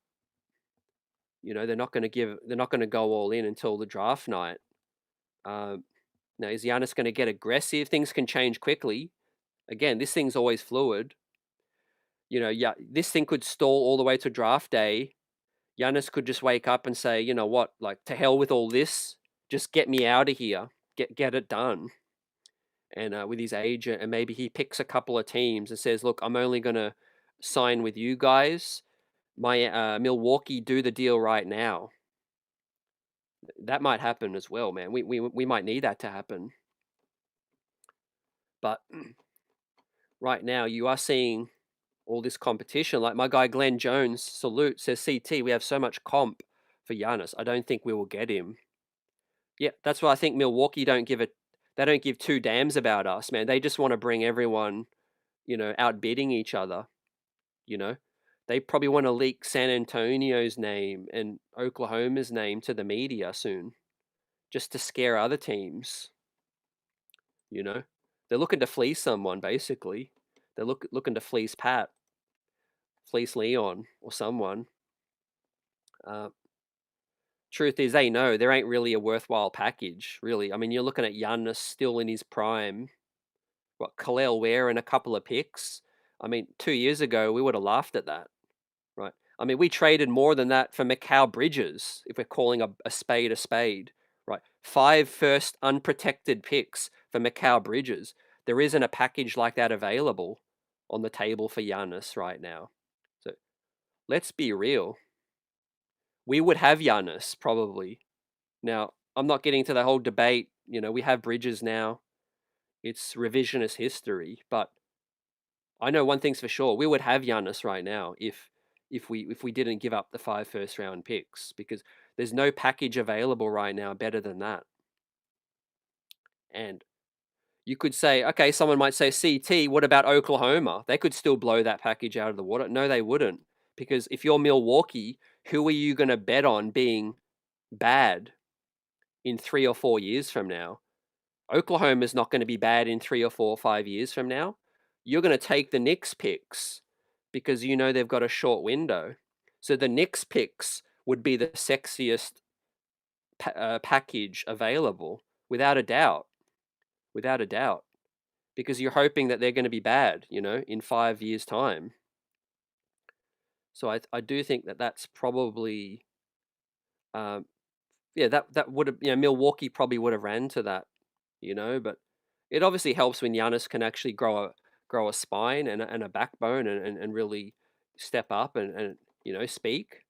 Speaker 1: They're not gonna go all in until the draft night. Now, is Giannis going to get aggressive? Things can change quickly. Again, this thing's always fluid. This thing could stall all the way to draft day. Giannis could just wake up and say, you know what, like, to hell with all this. Just get me out of here. Get it done. And with his agent, and maybe he picks a couple of teams and says, look, I'm only going to sign with you guys. My Milwaukee, do the deal right now. That might happen as well, man. We might need that to happen. But right now, you are seeing all this competition. Like my guy Glenn Jones, salute, says, CT, we have so much comp for Giannis. I don't think we will get him. Yeah, that's why I think Milwaukee they don't give two damns about us, man. They just want to bring everyone, outbidding each other. They probably want to leak San Antonio's name and Oklahoma's name to the media soon, just to scare other teams. They're looking to fleece someone, basically. They're looking to fleece Pat, fleece Leon, or someone. Truth is, they know there ain't really a worthwhile package, really. I mean, you're looking at Giannis still in his prime. What, Khalil Ware and a couple of picks? I mean, 2 years ago, we would have laughed at that, right? I mean, we traded more than that for Mikal Bridges, if we're calling a spade, right? 5 first unprotected picks for Mikal Bridges. There isn't a package like that available. on the table for Giannis right now. So let's be real. We would have Giannis probably. Now, I'm not getting to the whole debate. We have Bridges now. It's revisionist history, but I know one thing's for sure: we would have Giannis right now if we didn't give up the 5 first-round picks, because there's no package available right now better than that. And you could say, okay, someone might say, CT, what about Oklahoma? They could still blow that package out of the water. No, they wouldn't, because if you're Milwaukee, who are you going to bet on being bad in 3 or 4 years from now? Oklahoma's not going to be bad in 3 or 4 or 5 years from now. You're going to take the Knicks picks because they've got a short window. So the Knicks picks would be the sexiest package available, without a doubt. Without a doubt. Because you're hoping that they're going to be bad, in 5 years' time. So I do think that that's probably, that would have, Milwaukee probably would have ran to that, but it obviously helps when Giannis can actually grow a spine and a backbone and really step up and speak,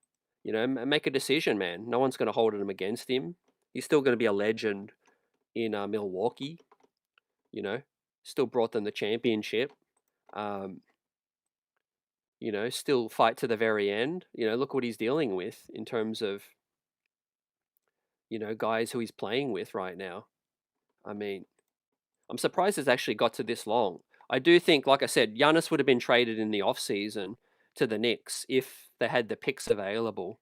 Speaker 1: and make a decision, man. No one's going to hold him against him. He's still going to be a legend in Milwaukee, still brought them the championship. Still fight to the very end. Look what he's dealing with in terms of, guys who he's playing with right now. I mean, I'm surprised it's actually got to this long. I do think, like I said, Giannis would have been traded in the offseason to the Knicks if they had the picks available.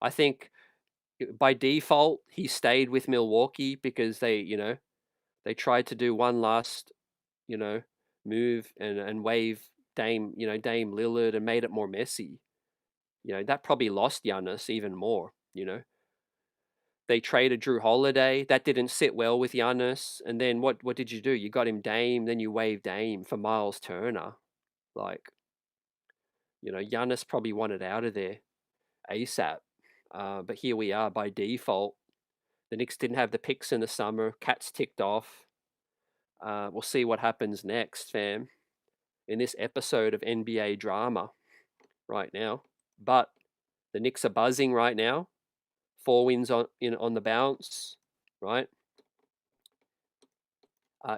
Speaker 1: I think by default, he stayed with Milwaukee because they tried to do one last, move and waive Dame Lillard and made it more messy. That probably lost Giannis even more. They traded Drew Holiday. That didn't sit well with Giannis. And then what did you do? You got him Dame, then you waived Dame for Miles Turner. Like, Giannis probably wanted out of there ASAP. But here we are by default. The Knicks didn't have the picks in the summer. Cats ticked off. We'll see what happens next, fam, in this episode of NBA drama right now. But the Knicks are buzzing right now. 4 wins on the bounce, right?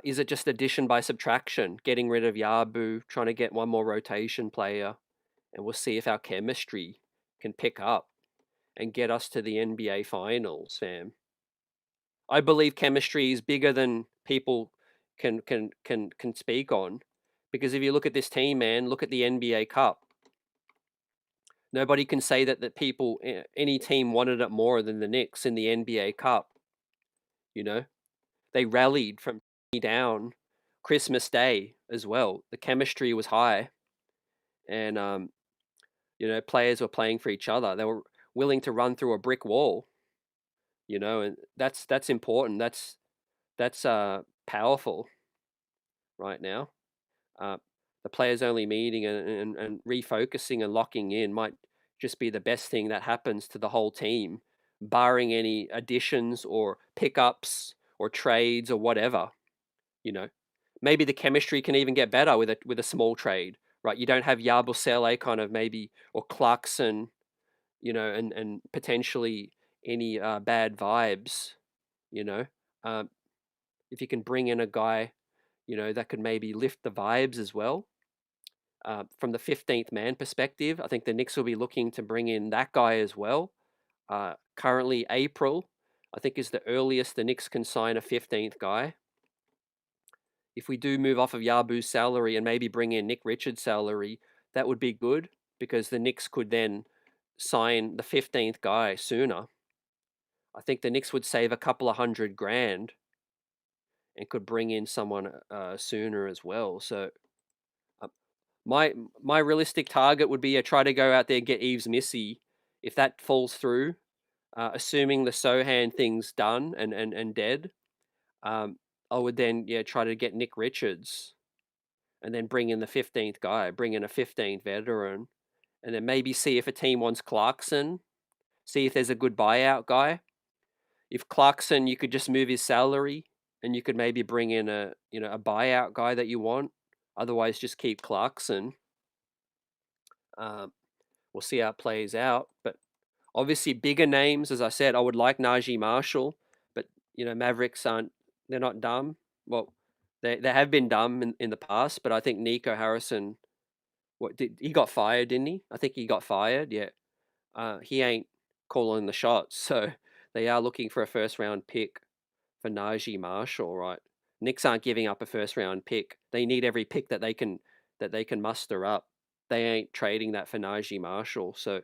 Speaker 1: Is it just addition by subtraction? Getting rid of Yabu, trying to get one more rotation player, and we'll see if our chemistry can pick up and get us to the NBA Finals, fam. I believe chemistry is bigger than people can speak on, because if you look at this team, man, look at the NBA Cup. Nobody can say that any team wanted it more than the Knicks in the NBA Cup. They rallied from down Christmas Day as well. The chemistry was high, and players were playing for each other. They were willing to run through a brick wall. And that's important. That's powerful right now. The players only meeting and refocusing and locking in might just be the best thing that happens to the whole team, barring any additions or pickups or trades or whatever. Maybe the chemistry can even get better with a small trade, right? You don't have Yabusele kind of maybe, or Clarkson, and potentially any bad vibes. If you can bring in a guy, that could maybe lift the vibes as well. From the 15th man perspective, I think the Knicks will be looking to bring in that guy as well. Currently, April, I think, is the earliest the Knicks can sign a 15th guy. If we do move off of Yabu's salary and maybe bring in Nick Richards' salary, that would be good, because the Knicks could then sign the 15th guy sooner. I think the Knicks would save a couple of $100,000 and could bring in someone sooner as well. So my realistic target would be try to go out there and get Yves Missy. If that falls through, assuming the Sohan thing's done and dead, I would then try to get Nick Richards, and then bring in the 15th guy, bring in a 15th veteran, and then maybe see if a team wants Clarkson, see if there's a good buyout guy. If Clarkson, you could just move his salary, and you could maybe bring in a buyout guy that you want, Otherwise, just keep Clarkson. We'll see how it plays out. But obviously, bigger names, as I said, I would like Najee Marshall, but Mavericks they're not dumb. Well, they have been dumb in the past, but I think Nico Harrison, he got fired, didn't he? I think he got fired. Yeah, he ain't calling the shots, so they are looking for a first round pick for Najee Marshall, right? Knicks aren't giving up a first round pick. They need every pick that they can muster up. They ain't trading that for Najee Marshall. So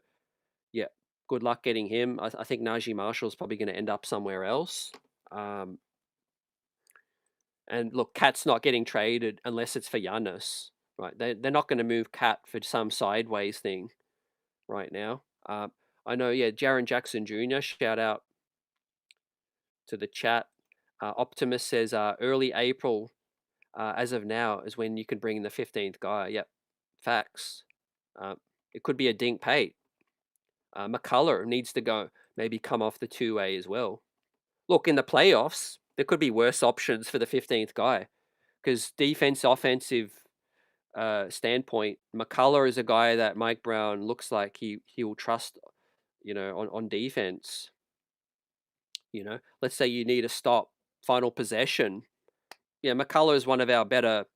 Speaker 1: yeah, good luck getting him. I think Najee Marshall's probably going to end up somewhere else. And look, Cat's not getting traded unless it's for Giannis, right? They're not going to move Cat for some sideways thing right now. I know, yeah, Jaren Jackson Jr., shout out to the chat. Optimus says early April, as of now, is when you can bring in the 15th guy. Yep, facts. It could be a Dink Pate. McCullough needs to go, maybe come off the 2A as well. Look, in the playoffs, there could be worse options for the 15th guy because offensive standpoint, McCullough is a guy that Mike Brown looks like he will trust, on defense. Let's say you need a stop, final possession. Yeah, McCullough is one of our better,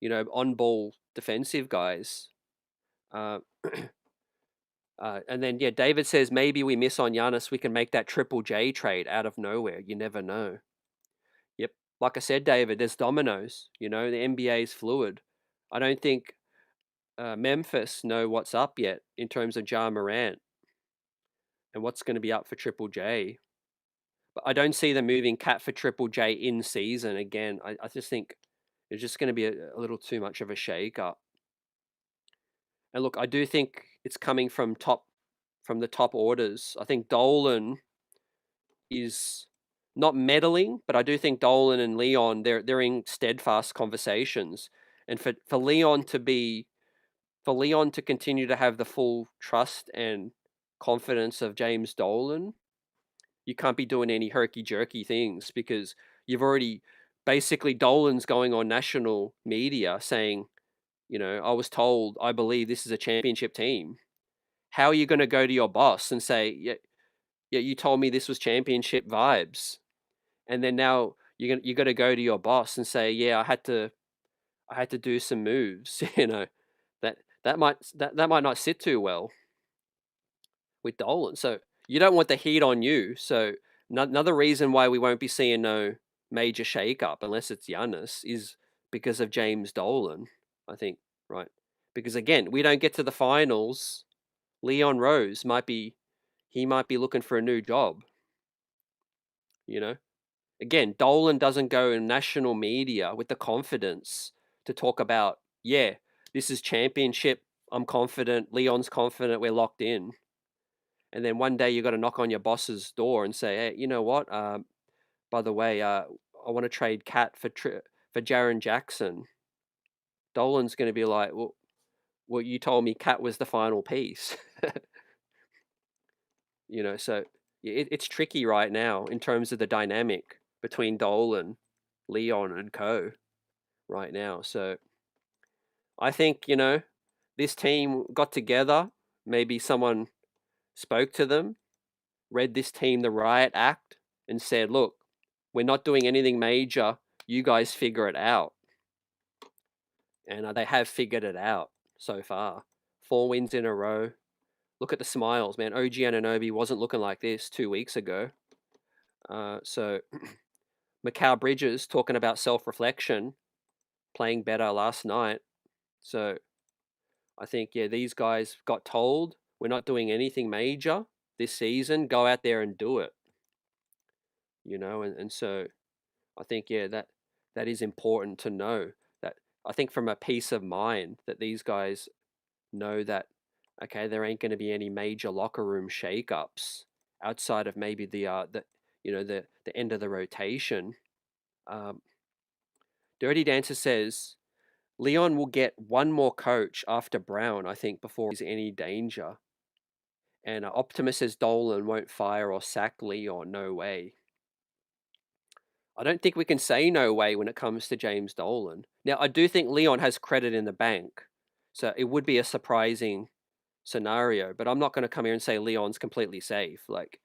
Speaker 1: on-ball defensive guys. And then, yeah, David says maybe we miss on Giannis. We can make that Triple J trade out of nowhere. You never know. Yep. Like I said, David, there's dominoes. The NBA is fluid. I don't think Memphis know what's up yet in terms of Ja Morant and what's going to be up for Triple J. But I don't see them moving Cat for Triple J in season again. I just think it's just going to be a little too much of a shake-up. And look, I do think it's coming from the top orders. I think Dolan is not meddling, but I do think Dolan and Leon they're in steadfast conversations. And for Leon to continue to have the full trust and confidence of James Dolan, you can't be doing any herky-jerky things because you've already basically Dolan's going on national media saying, I was told, I believe this is a championship team. How are you going to go to your boss and say, yeah, you told me this was championship vibes, and then now you got to go to your boss and say, yeah, I had to do some moves. That might not sit too well with Dolan. So you don't want the heat on you. So another reason why we won't be seeing no major shakeup unless it's Giannis is because of James Dolan, I think, right? Because again, we don't get to the finals. Leon Rose might be looking for a new job. Again, Dolan doesn't go in national media with the confidence to talk about, yeah, this is championship. I'm confident. Leon's confident. We're locked in. And then one day you got to knock on your boss's door and say, hey, you know what? By the way, I want to trade Cat for Jaren Jackson. Dolan's going to be like, well, you told me Cat was the final piece. So it's tricky right now in terms of the dynamic between Dolan, Leon, and co. right now. So I think, this team got together. Maybe someone spoke to them, read this team the riot act, and said, look, we're not doing anything major. You guys figure it out. And they have figured it out so far. 4 wins in a row. Look at the smiles, man. OG Anunoby wasn't looking like this 2 weeks ago. So Mikal Bridges talking about self-reflection, playing better last night. So I think, yeah, these guys got told we're not doing anything major this season. Go out there and do it. And so I think, yeah, that is important to know. That I think from a peace of mind that these guys know that, okay, there ain't going to be any major locker room shakeups outside of maybe the end of the rotation. Dirty Dancer says Leon will get one more coach after Brown, I think, before he's any danger. And Optimus says Dolan won't fire or sack Leon. No way. I don't think we can say no way when it comes to James Dolan. Now, I do think Leon has credit in the bank, so it would be a surprising scenario, but I'm not going to come here and say Leon's completely safe. Like,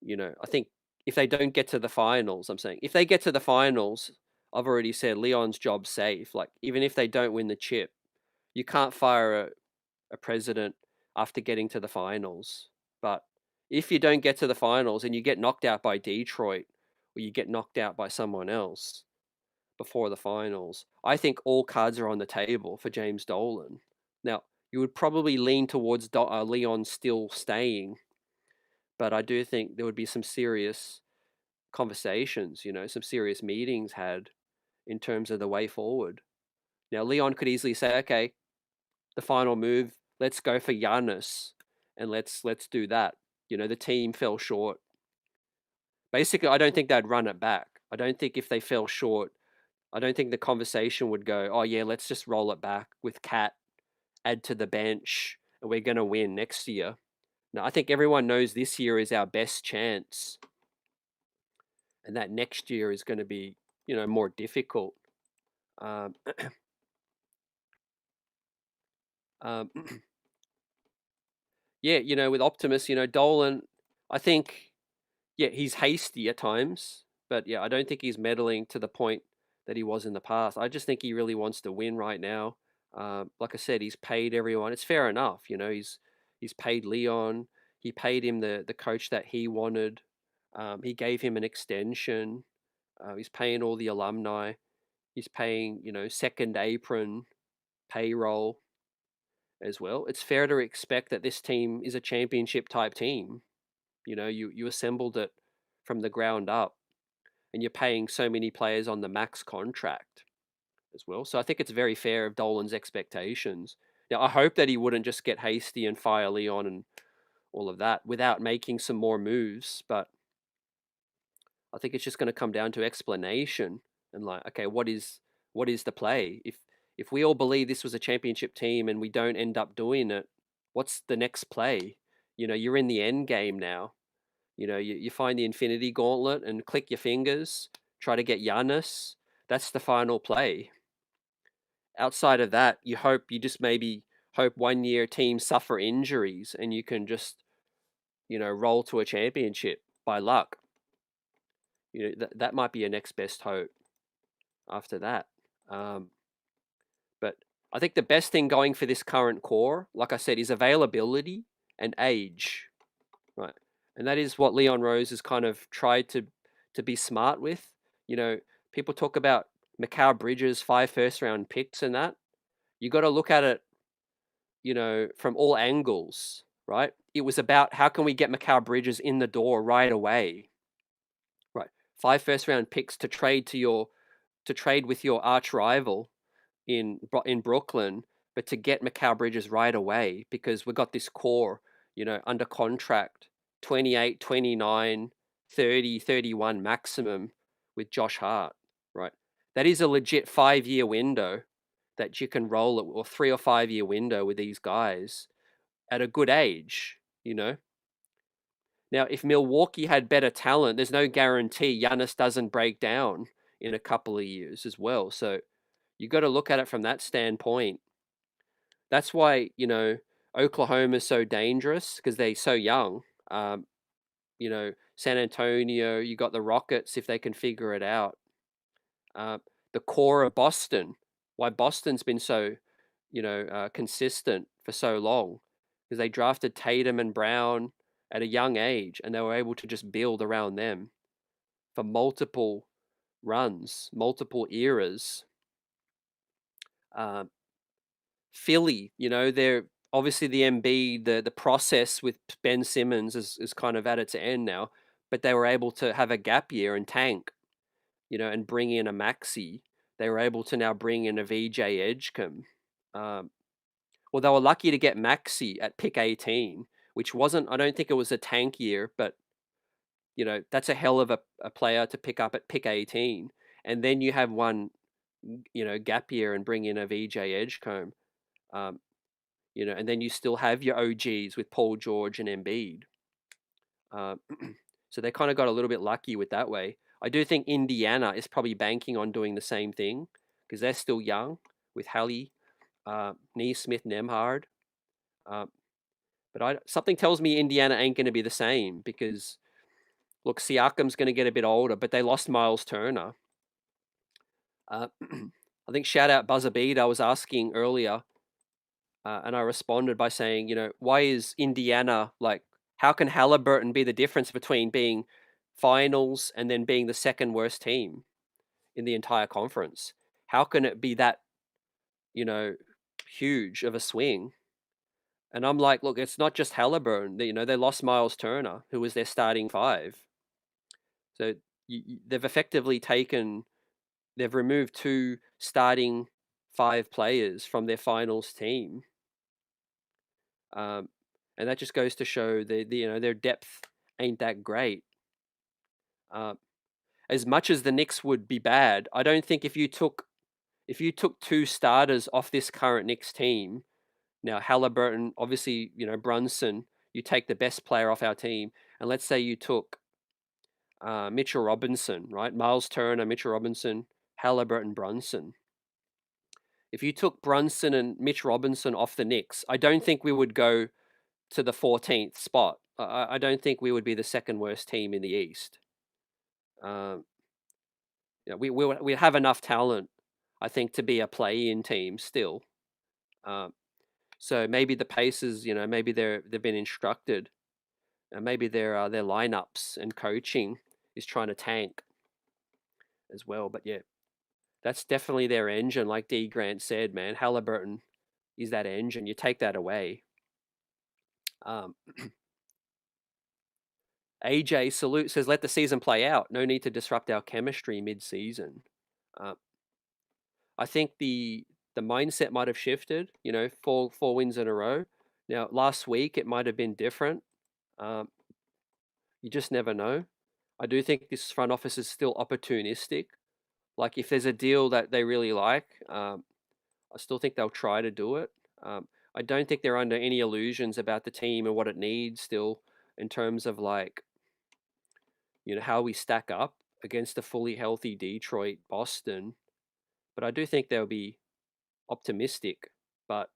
Speaker 1: I think if they don't get to the finals, I'm saying if they get to the finals, I've already said Leon's job's safe. Like, even if they don't win the chip, you can't fire a president after getting to the finals. But if you don't get to the finals and you get knocked out by Detroit or you get knocked out by someone else before the finals, I think all cards are on the table for James Dolan. Now, you would probably lean towards Leon still staying, but I do think there would be some serious conversations, some serious meetings had in terms of the way forward. Now, Leon could easily say, okay, the final move, let's go for Giannis and let's do that. The team fell short. Basically, I don't think they'd run it back. I don't think if they fell short, I don't think the conversation would go, oh yeah, let's just roll it back with Cat, add to the bench, and we're going to win next year. No, I think everyone knows this year is our best chance, and that next year is going to be, more difficult. Um, um, yeah, with Optimus, Dolan, I think, yeah, he's hasty at times, but yeah, I don't think he's meddling to the point that he was in the past. I just think he really wants to win right now. Like I said, he's paid everyone. It's fair enough, he's paid Leon. He paid him the coach that he wanted. He gave him an extension. He's paying all the alumni. He's paying, second apron payroll as well. It's fair to expect that this team is a championship type team. You assembled it from the ground up, and you're paying so many players on the max contract as well. So I think it's very fair of Dolan's expectations. Now, I hope that he wouldn't just get hasty and fire Leon and all of that without making some more moves, but I think it's just going to come down to explanation and like, okay, what is the play? If we all believe this was a championship team and we don't end up doing it, what's the next play? You're in the end game now. You find the Infinity Gauntlet and click your fingers, try to get Giannis. That's the final play. Outside of that, you just maybe hope 1 year teams suffer injuries and you can just, roll to a championship by luck. That might be your next best hope after that. But I think the best thing going for this current core, like I said, is availability and age. Right. And that is what Leon Rose has kind of tried to be smart with. People talk about Mikal Bridges' 5 first-round picks and that. You got to look at it, from all angles, right? It was about how can we get Mikal Bridges in the door right away, right? 5 first-round picks to trade with your arch rival in Brooklyn, but to get Mikal Bridges right away because we got this core, under contract, 28, 29, 30, 31 maximum with Josh Hart, right? That is a legit 5-year window that you can roll it, or 3 or 5 year window with these guys at a good age, Now, if Milwaukee had better talent, there's no guarantee Giannis doesn't break down in a couple of years as well. So you got to look at it from that standpoint. That's why, Oklahoma's so dangerous because they're so young. San Antonio, you got the Rockets if they can figure it out. The core of Boston, why Boston's been so, consistent for so long, because they drafted Tatum and Brown at a young age, and they were able to just build around them for multiple runs, multiple eras. Philly, they're obviously the Embiid, the process with Ben Simmons is kind of at its end now, but they were able to have a gap year and tank, and bring in a Maxi. They were able to now bring in a VJ Edgecombe. Well, they were lucky to get Maxi at pick 18, which wasn't, I don't think it was a tank year, but, that's a hell of a player to pick up at pick 18. And then you have one, gap year and bring in a VJ Edgecombe. And then you still have your OGs with Paul George and Embiid. So they kind of got a little bit lucky with that way. I do think Indiana is probably banking on doing the same thing because they're still young with Hallie, Neesmith, Nemhard. But something tells me Indiana ain't going to be the same because, look, Siakam's going to get a bit older, but they lost Miles Turner. I think shout out Buzzer Beat, I was asking earlier, and I responded by saying, why is Indiana, like, how can Halliburton be the difference between being finals and then being the second worst team in the entire conference? How can it be that, huge of a swing? And I'm like, look, it's not just Halliburton. They lost Miles Turner, who was their starting five. So they've effectively they've removed 2 starting 5 players from their finals team. And that just goes to show their depth ain't that great. As much as the Knicks would be bad, I don't think if you took 2 starters off this current Knicks team, now Halliburton, obviously, Brunson, you take the best player off our team, and let's say you took Mitchell Robinson, right? Miles Turner, Mitchell Robinson, Halliburton, Brunson. If you took Brunson and Mitch Robinson off the Knicks, I don't think we would go to the 14th spot. I don't think we would be the second worst team in the East. We have enough talent, I think, to be a play-in team still. So maybe the Pacers, maybe they've been instructed, and maybe their lineups and coaching is trying to tank as well. But yeah, that's definitely their engine, like D Grant said, man. Halliburton is that engine. You take that away. AJ Salute says, let the season play out. No need to disrupt our chemistry mid-season. I think the mindset might have shifted, 4 wins in a row. Now, last week, it might have been different. You just never know. I do think this front office is still opportunistic. Like, if there's a deal that they really like, I still think they'll try to do it. I don't think they're under any illusions about the team and what it needs still in terms of, like, how we stack up against a fully healthy Detroit, Boston. But I do think they'll be optimistic. But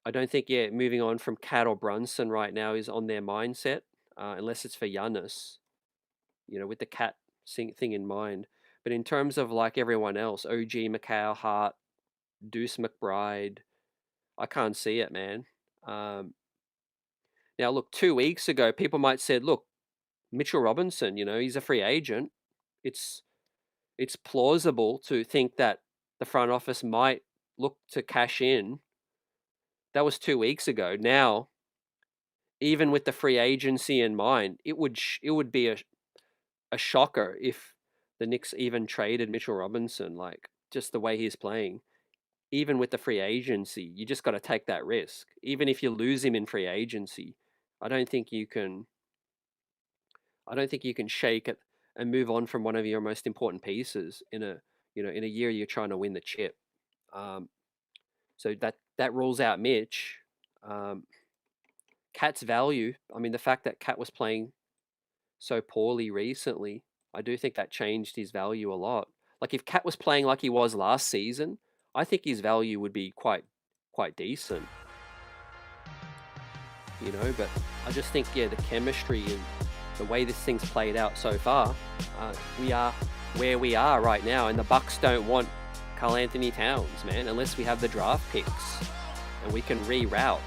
Speaker 1: I don't think, moving on from Cat or Brunson right now is on their mindset, unless it's for Giannis, with the Cat thing in mind. But in terms of, like, everyone else, OG, Mikal, Hart, Deuce McBride, I can't see it, man. Now, look, 2 weeks ago, people might have said, look, Mitchell Robinson, he's a free agent. It's plausible to think that the front office might look to cash in. That was 2 weeks ago. Now, even with the free agency in mind, it would be a shocker if the Knicks even traded Mitchell Robinson, like, just the way he's playing. Even with the free agency, you just got to take that risk. Even if you lose him in free agency, I don't think you can shake it and move on from one of your most important pieces in a year you're trying to win the chip. So that rules out Mitch. Cat's value, I mean, the fact that Cat was playing so poorly recently, I do think that changed his value a lot. Like, if Cat was playing like he was last season, I think his value would be quite decent. But I just think, the chemistry and the way this thing's played out so far, we are where we are right now, and the Bucks don't want Karl Anthony Towns, man, unless we have the draft picks and we can reroute.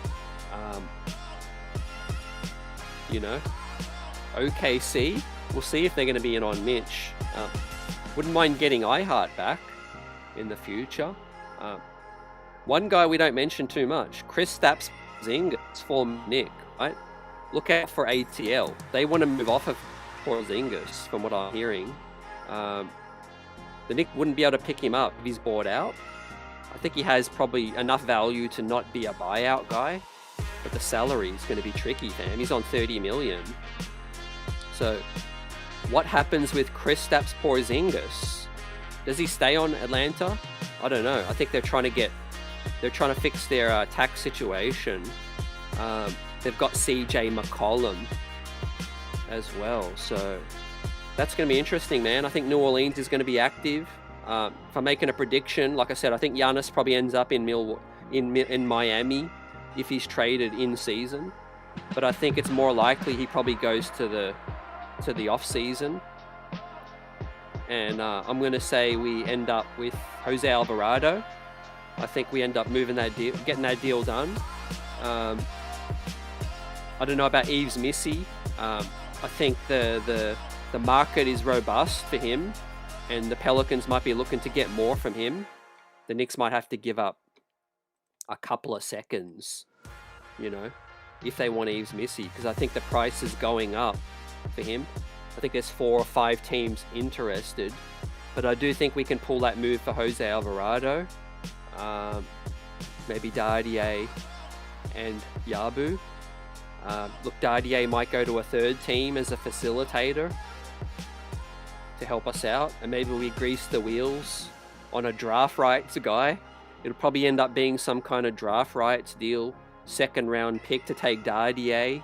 Speaker 1: OKC, we'll see if they're going to be in on Mitch. Wouldn't mind getting iHeart back in the future. One guy we don't mention too much, Kristaps Porzingis, former Knick, right? Look out for ATL. They want to move off of Porzingis, from what I'm hearing. The Knicks wouldn't be able to pick him up if he's bought out. I think he has probably enough value to not be a buyout guy, but the salary is going to be tricky, fam. He's on $30 million. So, what happens with Kristaps Porzingis? Does he stay on Atlanta? I don't know. I think they're trying to fix their tax situation. They've got CJ McCollum as well. So, that's going to be interesting, man. I think New Orleans is going to be active. If I'm making a prediction, like I said, I think Giannis probably ends up in Miami if he's traded in season. But I think it's more likely he probably goes to the off season. And I'm going to say we end up with Jose Alvarado. I think we end up moving that deal, getting that deal done. I don't know about Yves Missy. I think the market is robust for him, and the Pelicans might be looking to get more from him. The Knicks might have to give up a couple of seconds, if they want Yves Missy, because I think the price is going up for him. I think there's 4 or 5 teams interested, but I do think we can pull that move for Jose Alvarado. Maybe Dardier and Yabu. Look, Dardier might go to a third team as a facilitator to help us out, and maybe we grease the wheels on a draft rights guy. It'll probably end up being some kind of draft rights deal, 2nd round pick to take Dardier,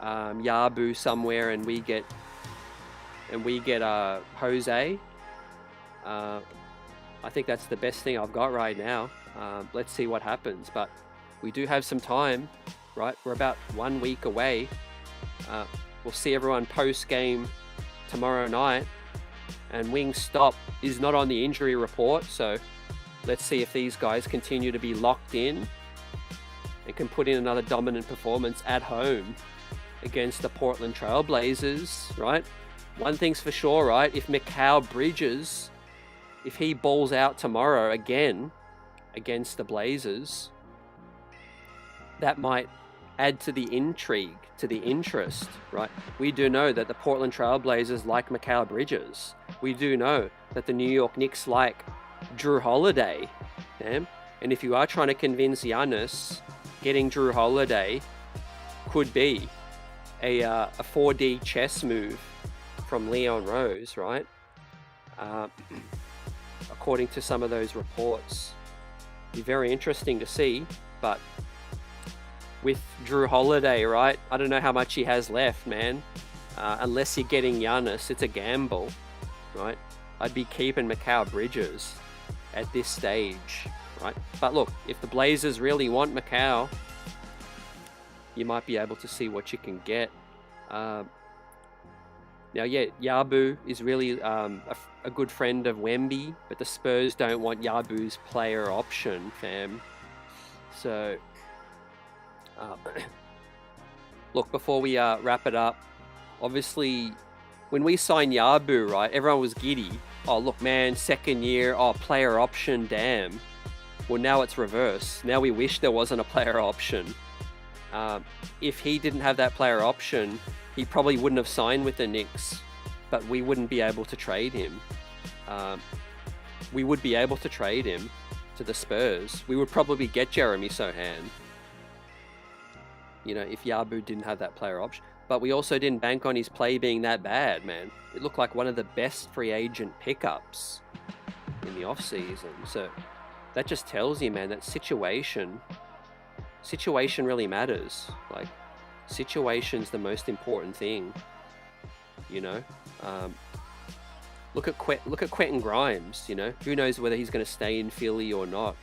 Speaker 1: Yabu somewhere, and we get Jose. I think that's the best thing I've got right now. Let's see what happens, but we do have some time, right? We're about 1 week away. We'll see everyone post-game tomorrow night, and Wingstop is not on the injury report, so let's see if these guys continue to be locked in and can put in another dominant performance at home against the Portland Trail Blazers, right? One thing's for sure, right? If Mikal Bridges, if he balls out tomorrow again against the Blazers, that might add to the intrigue, to the interest, right? We do know that the Portland Trail Blazers like Mikal Bridges. We do know that the New York Knicks like Drew Holiday. And if you are trying to convince Giannis, getting Drew Holiday could be a 4D chess move from Leon Rose, right? According to some of those reports. Be very interesting to see, but with Drew Holiday, right? I don't know how much he has left, man. Unless you're getting Giannis, it's a gamble, right? I'd be keeping Mikal Bridges at this stage, right? But look, if the Blazers really want Mikal, you might be able to see what you can get. Now, yeah, Yabu is really a good friend of Wemby, but the Spurs don't want Yabu's player option, fam. So, look, before we wrap it up, obviously, when we signed Yabu, right, everyone was giddy. Oh, look, man, 2nd year, player option, damn. Well, now it's reverse. Now we wish there wasn't a player option. If he didn't have that player option, he probably wouldn't have signed with the Knicks, but we wouldn't be able to trade him. We would be able to trade him to the Spurs. We would probably get Jeremy Sohan, if Yabu didn't have that player option. But we also didn't bank on his play being that bad, man. It looked like one of the best free agent pickups in the offseason. So that just tells you, man, that situation really matters. Like, situation's the most important thing, Look at Quentin Grimes, Who knows whether he's going to stay in Philly or not.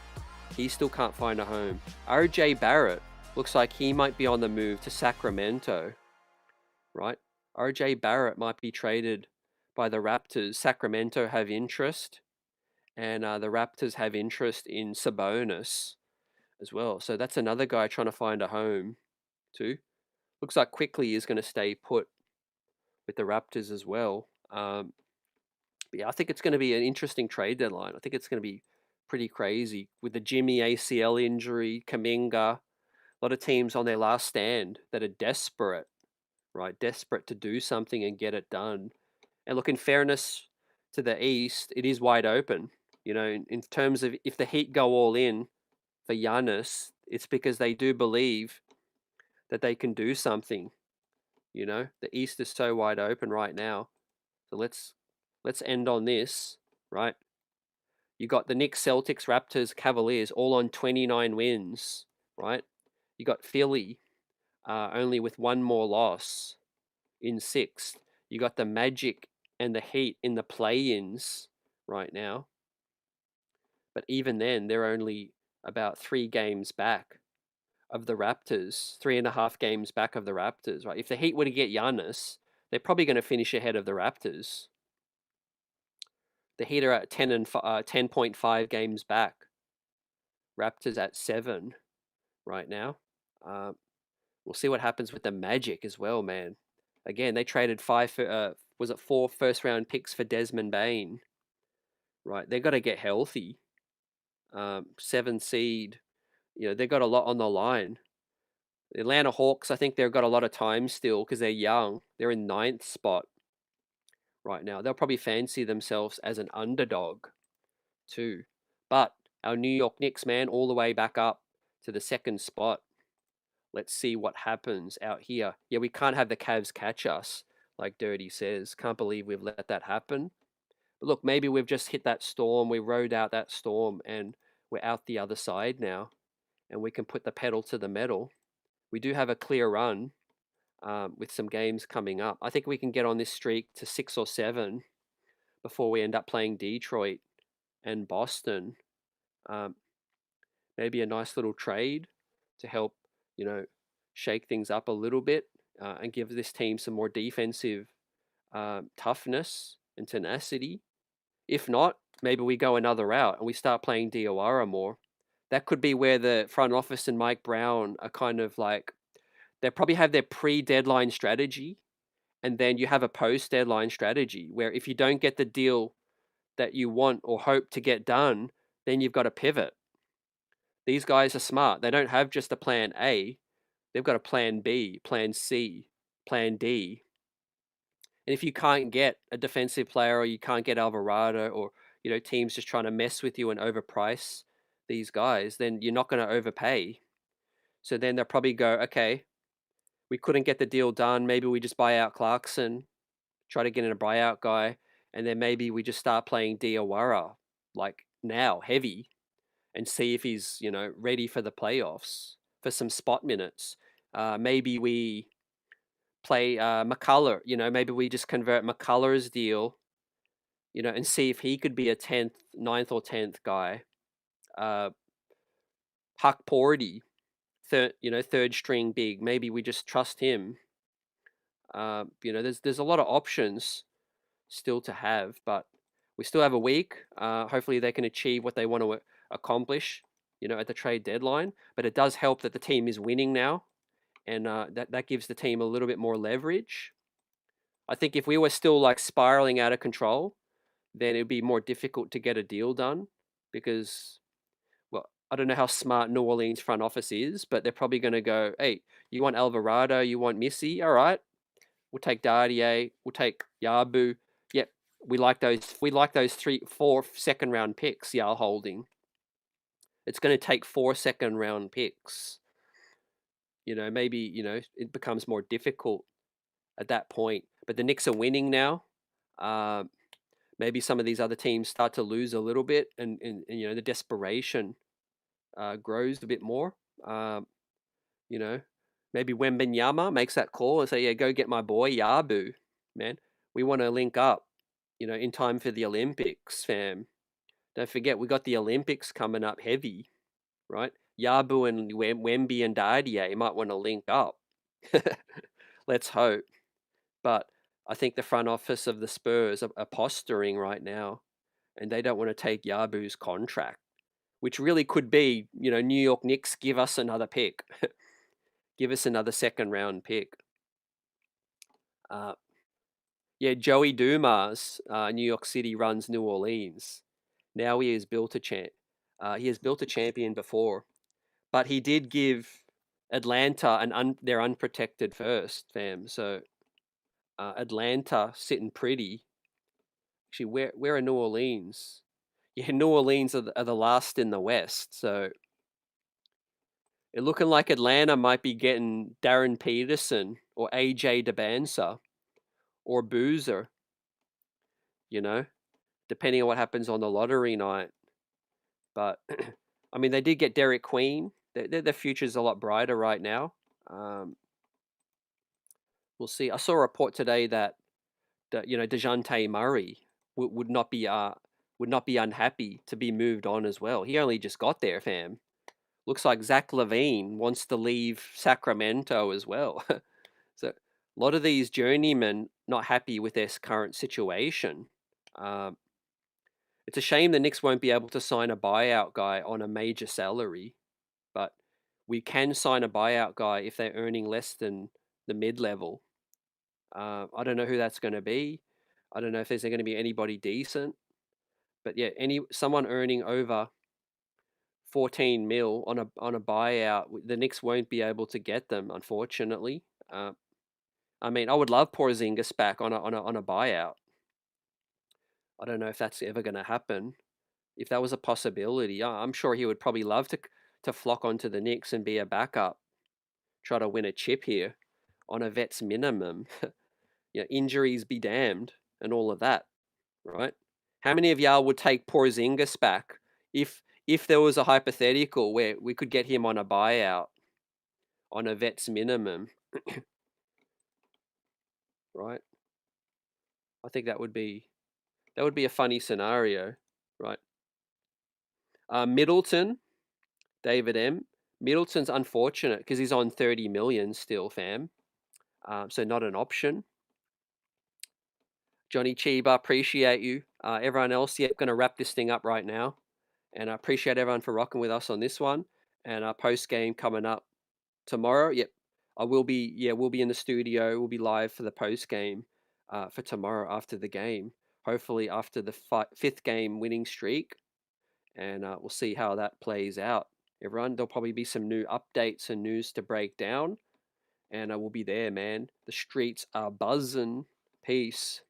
Speaker 1: He still can't find a home. RJ Barrett looks like he might be on the move to Sacramento, right? RJ Barrett might be traded by the Raptors. Sacramento have interest, and the Raptors have interest in Sabonis as well. So that's another guy trying to find a home too. Looks like Quickly is going to stay put with the Raptors as well. But yeah, I think it's going to be an interesting trade deadline. I think it's going to be pretty crazy with the Jimmy ACL injury, Kuminga, a lot of teams on their last stand that are desperate, right? Desperate to do something and get it done. And look, in fairness to the East, it is wide open. In terms of if the Heat go all in for Giannis, it's because they do believe that they can do something. The East is so wide open right now. So let's end on this, right? You got the Knicks, Celtics, Raptors, Cavaliers all on 29 wins, right? You got Philly only with one more loss in 6th. You got the Magic and the Heat in the play-ins right now. But even then, they're only about 3 games back of the Raptors, 3.5 games back of the Raptors, right? If the Heat were to get Giannis, they're probably going to finish ahead of the Raptors. The Heat are at 10.5 games back. Raptors at 7 right now. We'll see what happens with the Magic as well, man. Again, they traded 4 first-round picks for Desmond Bane. Right, they've got to get healthy. 7 seed, they've got a lot on the line. The Atlanta Hawks, I think they've got a lot of time still because they're young. They're in 9th spot right now. They'll probably fancy themselves as an underdog too. But our New York Knicks, man, all the way back up to the 2nd spot. Let's see what happens out here. Yeah, we can't have the Cavs catch us, like Dirty says. Can't believe we've let that happen. But look, maybe we've just hit that storm. We rode out that storm and we're out the other side now. And we can put the pedal to the metal. We do have a clear run with some games coming up. I think we can get on this streak to 6 or 7 before we end up playing Detroit and Boston. Maybe a nice little trade to help, shake things up a little bit and give this team some more defensive toughness and tenacity. If not, maybe we go another route and we start playing Diawara more. That could be where the front office and Mike Brown are kind of like, they probably have their pre-deadline strategy, and then you have a post-deadline strategy where if you don't get the deal that you want or hope to get done, then you've got to pivot. These guys are smart. They don't have just a plan A. They've got a plan B, plan C, plan D. And if you can't get a defensive player or you can't get Alvarado or, teams just trying to mess with you and overprice these guys, then you're not going to overpay. So then they'll probably go, okay, we couldn't get the deal done. Maybe we just buy out Clarkson, try to get in a buyout guy, and then maybe we just start playing Diawara like now, heavy, and see if he's, ready for the playoffs for some spot minutes. Maybe we play McCullough, maybe we just convert McCullough's deal, and see if he could be a 9th or 10th guy. Huck Porty, third string big. Maybe we just trust him. There's a lot of options still to have, but we still have a week. Hopefully they can achieve what they want to accomplish, at the trade deadline. But it does help that the team is winning now, and that gives the team a little bit more leverage. I think if we were still like spiraling out of control, then it'd be more difficult to get a deal done because, well, I don't know how smart New Orleans front office is, but they're probably going to go, hey, you want Alvarado, you want Missy? All right, we'll take Dardier, we'll take Yabu. Yep, we like those 3-4 second round picks y'all holding. It's going to take 4 second round picks. Maybe, it becomes more difficult at that point. But the Knicks are winning now. Maybe some of these other teams start to lose a little bit, and the desperation grows a bit more. Maybe Wembanyama makes that call and say, yeah, go get my boy Yabu, man. We want to link up, in time for the Olympics, fam. Don't forget, we got the Olympics coming up heavy, right? Yabu and Wemby and Dardier might want to link up. Let's hope. But I think the front office of the Spurs are posturing right now, and they don't want to take Yabu's contract, which really could be, New York Knicks, give us another pick. Give us another second round pick. Joey Dumas, New York City runs New Orleans. Now he has built a champion before, but he did give Atlanta their unprotected first, fam. So Atlanta sitting pretty. Actually, where are New Orleans? Yeah, New Orleans are the last in the West. So it looking like Atlanta might be getting Darren Peterson or AJ DeBanza or Boozer, depending on what happens on the lottery night. But, I mean, they did get Derek Queen. Their future's a lot brighter right now. We'll see. I saw a report today that Dejounte Murray would not be unhappy to be moved on as well. He only just got there, fam. Looks like Zach LaVine wants to leave Sacramento as well. So a lot of these journeymen not happy with their current situation. Um, it's a shame the Knicks won't be able to sign a buyout guy on a major salary, but we can sign a buyout guy if they're earning less than the mid-level. I don't know who that's going to be. I don't know if there's going to be anybody decent, but yeah, someone earning over 14 mil on a buyout, the Knicks won't be able to get them, unfortunately. I mean, I would love Porzingis back on a buyout. I don't know if that's ever going to happen. If that was a possibility, I'm sure he would probably love to flock onto the Knicks and be a backup, try to win a chip here on a vet's minimum. Injuries be damned and all of that, right? How many of y'all would take Porzingis back if there was a hypothetical where we could get him on a buyout on a vet's minimum, right? I think that would be a funny scenario, right? Middleton, David M. Middleton's unfortunate because he's on 30 million still, fam. So not an option. Johnny Chiba, appreciate you. Everyone else, yep, going to wrap this thing up right now. And I appreciate everyone for rocking with us on this one. And our post game coming up tomorrow. Yep, we'll be in the studio. We'll be live for the post game for tomorrow after the game. Hopefully after the fifth game winning streak. And we'll see how that plays out. Everyone, there'll probably be some new updates and news to break down. And I will be there, man. The streets are buzzing. Peace.